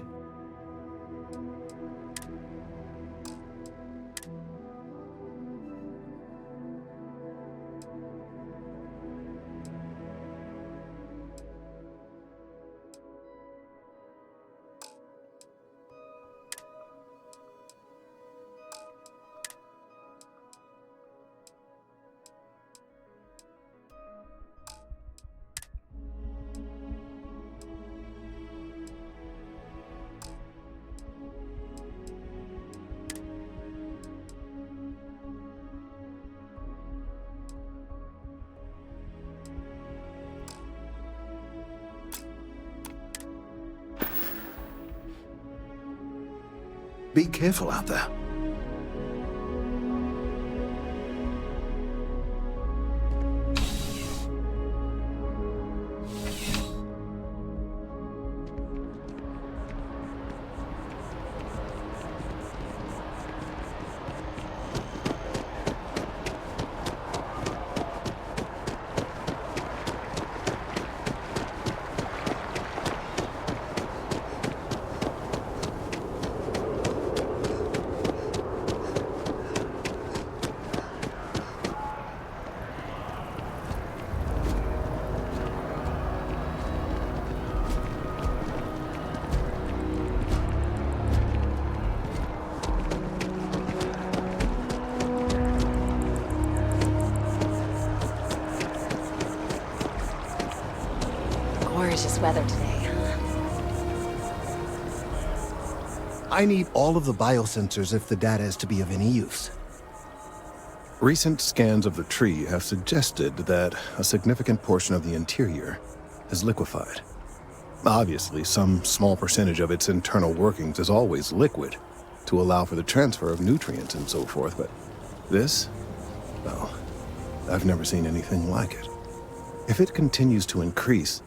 Be careful out there. Gorgeous weather today, huh? I need all of the biosensors if the data is to be of any use. Recent scans of the tree have suggested that a significant portion of the interior is liquefied. Obviously, some small percentage of its internal workings is always liquid, to allow for the transfer of nutrients and so forth, but this? Well, I've never seen anything like it. If it continues to increase,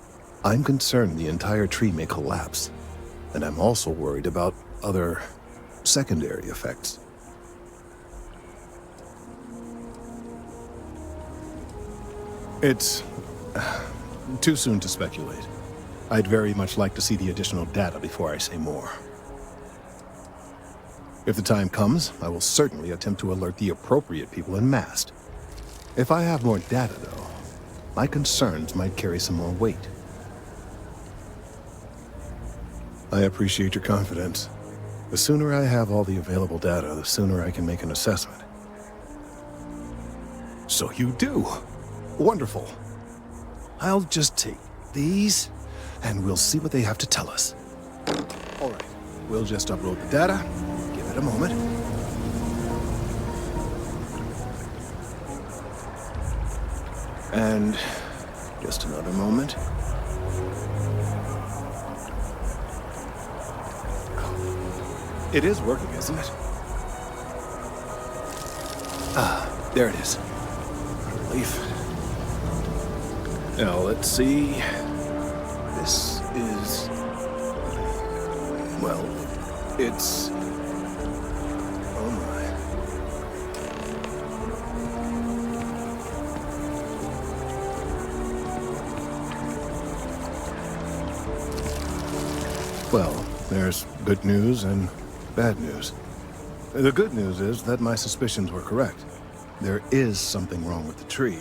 I'm concerned the entire tree may collapse, and I'm also worried about other secondary effects. It's too soon to speculate. I'd very much like to see the additional data before I say more. If the time comes, I will certainly attempt to alert the appropriate people en masse. If I have more data, though, my concerns might carry some more weight. I appreciate your confidence. The sooner I have all the available data, the sooner I can make an assessment. So you do? Wonderful. I'll just take these, and we'll see what they have to tell us. All right, we'll just upload the data. Give it a moment. And just another moment. It is working, isn't it? Ah, there it is. Relief. Now, let's see. This is... well, it's... oh my. Well, there's good news and bad news. The good news is that my suspicions were correct. There is something wrong with the tree.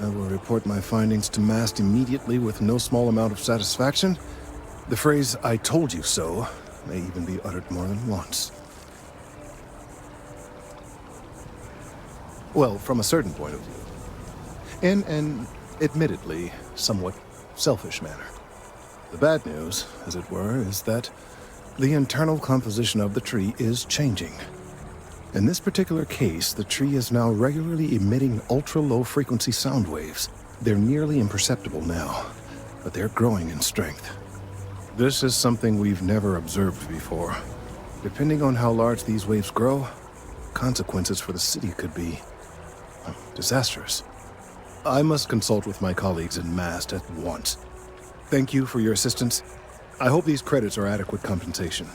I will report my findings to MAST immediately with no small amount of satisfaction. The phrase, "I told you so," may even be uttered more than once. Well, from a certain point of view. In an, admittedly, somewhat selfish manner. The bad news, as it were, is that the internal composition of the tree is changing. In this particular case, the tree is now regularly emitting ultra-low frequency sound waves. They're nearly imperceptible now, but they're growing in strength. This is something we've never observed before. Depending on how large these waves grow, consequences for the city could be disastrous. I must consult with my colleagues in MAST at once. Thank you for your assistance. I hope these credits are adequate compensation.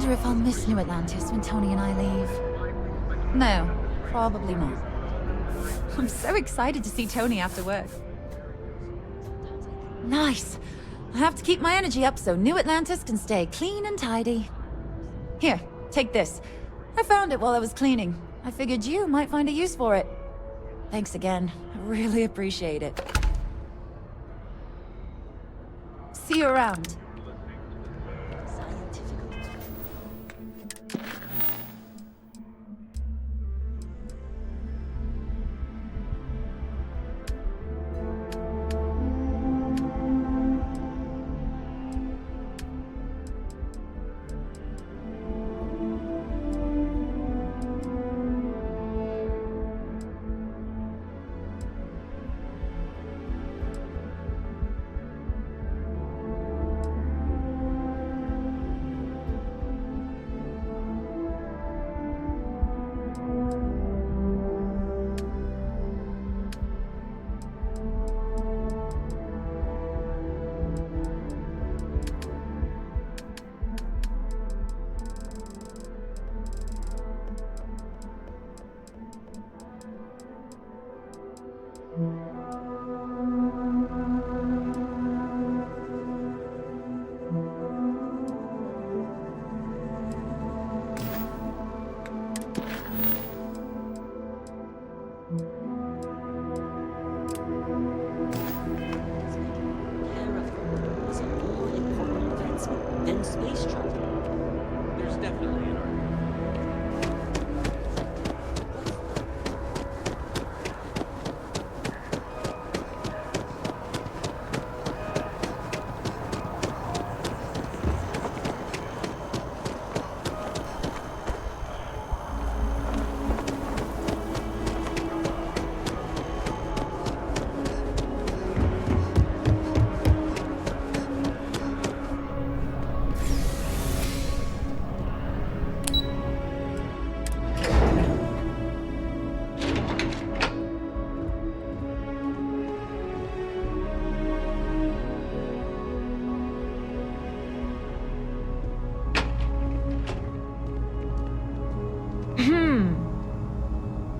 wonder if I'll miss New Atlantis when Tony and I leave. No, probably not. I'm so excited to see Tony after work. Nice. I have to keep my energy up so New Atlantis can stay clean and tidy. Here, take this. I found it while I was cleaning. I figured you might find a use for it. Thanks again. I really appreciate it. See you around.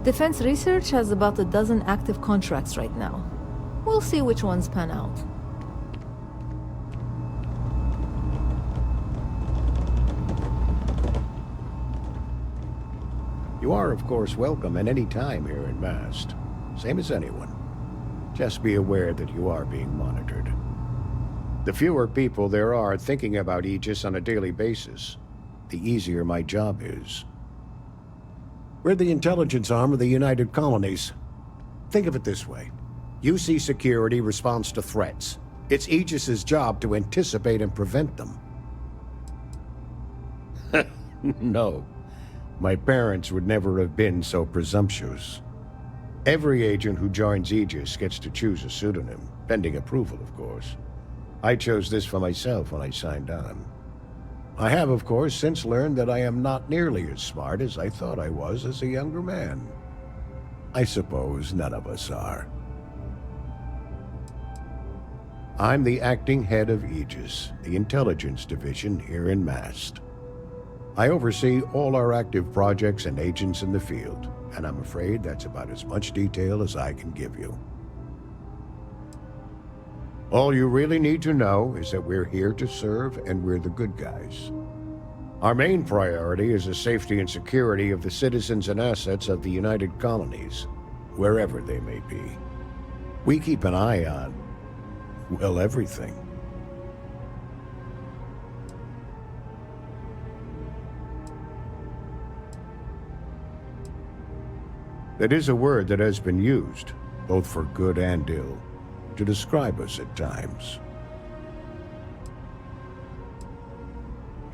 Defense Research has about a dozen active contracts right now. We'll see which ones pan out. You are, of course, welcome at any time here in Mast. Same as anyone. Just be aware that you are being monitored. The fewer people there are thinking about Aegis on a daily basis, the easier my job is. We're the intelligence arm of the United Colonies. Think of it this way. UC security responds to threats. It's Aegis's job to anticipate and prevent them. No. My parents would never have been so presumptuous. Every agent who joins Aegis gets to choose a pseudonym, pending approval, of course. I chose this for myself when I signed on. I have, of course, since learned that I am not nearly as smart as I thought I was as a younger man. I suppose none of us are. I'm the acting head of Aegis, the intelligence division here in Mast. I oversee all our active projects and agents in the field, and I'm afraid that's about as much detail as I can give you. All you really need to know is that we're here to serve and we're the good guys. Our main priority is the safety and security of the citizens and assets of the United Colonies, wherever they may be. We keep an eye on, well, everything. That is a word that has been used, both for good and ill, to describe us at times.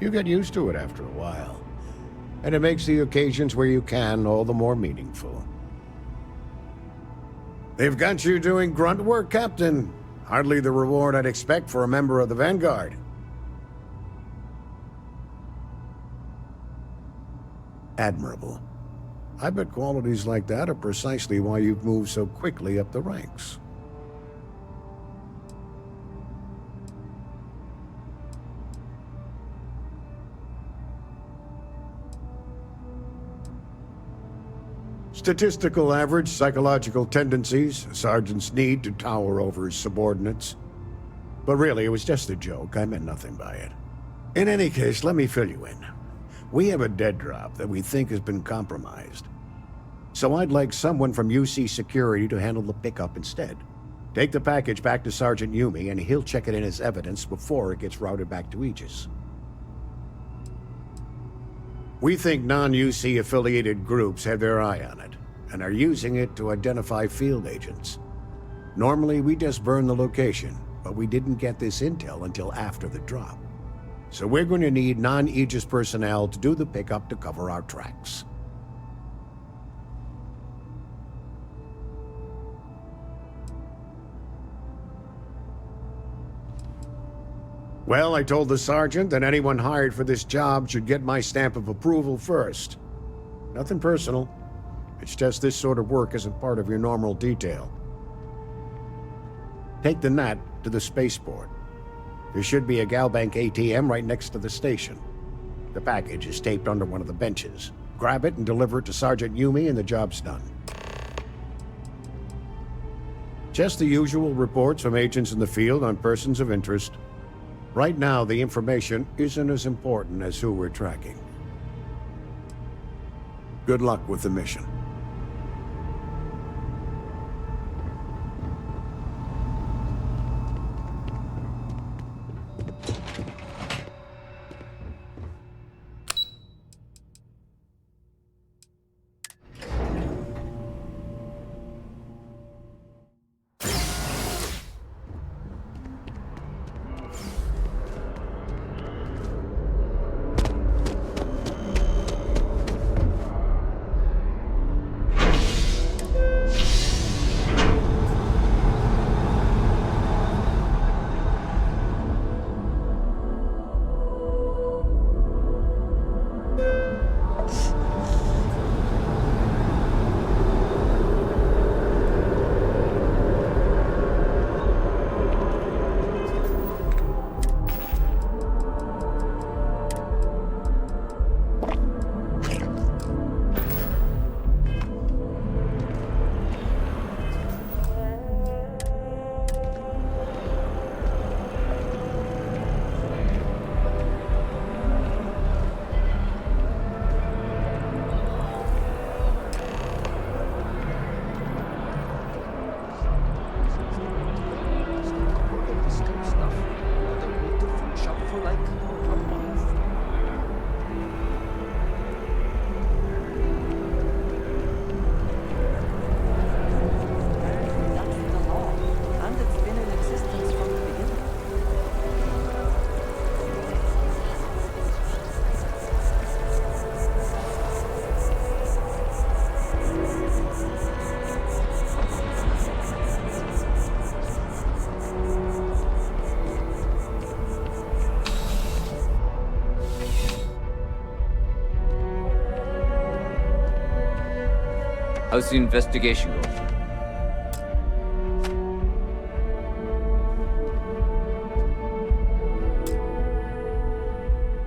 You get used to it after a while, and it makes the occasions where you can all the more meaningful. They've got you doing grunt work, Captain. Hardly the reward I'd expect for a member of the Vanguard. Admirable. I bet qualities like that are precisely why you've moved so quickly up the ranks. Statistical average psychological tendencies, a sergeant's need to tower over his subordinates. But really, it was just a joke. I meant nothing by it. In any case, let me fill you in. We have a dead drop that we think has been compromised. So I'd like someone from UC Security to handle the pickup instead. Take the package back to Sergeant Yumi, and he'll check it in as evidence before it gets routed back to Aegis. We think non-UC affiliated groups have their eye on it, and are using it to identify field agents. Normally, we just burn the location, but we didn't get this intel until after the drop. So we're going to need non-Aegis personnel to do the pickup to cover our tracks. Well, I told the sergeant that anyone hired for this job should get my stamp of approval first. Nothing personal. It's just this sort of work isn't part of your normal detail. Take the Nat to the spaceport. There should be a Galbank ATM right next to the station. The package is taped under one of the benches. Grab it and deliver it to Sergeant Yumi and the job's done. Just the usual reports from agents in the field on persons of interest. Right now, the information isn't as important as who we're tracking. Good luck with the mission. How's the investigation going?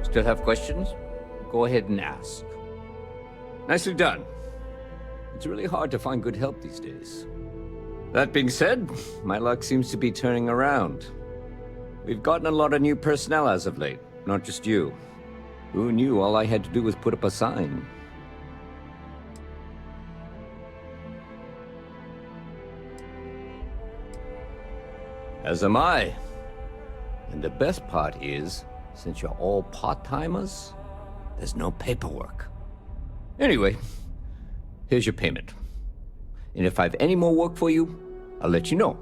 Still have questions? Go ahead and ask. Nicely done. It's really hard to find good help these days. That being said, my luck seems to be turning around. We've gotten a lot of new personnel as of late, not just you. Who knew all I had to do was put up a sign? As am I. And the best part is, since you're all part-timers, there's no paperwork. Anyway, here's your payment. And if I have any more work for you, I'll let you know.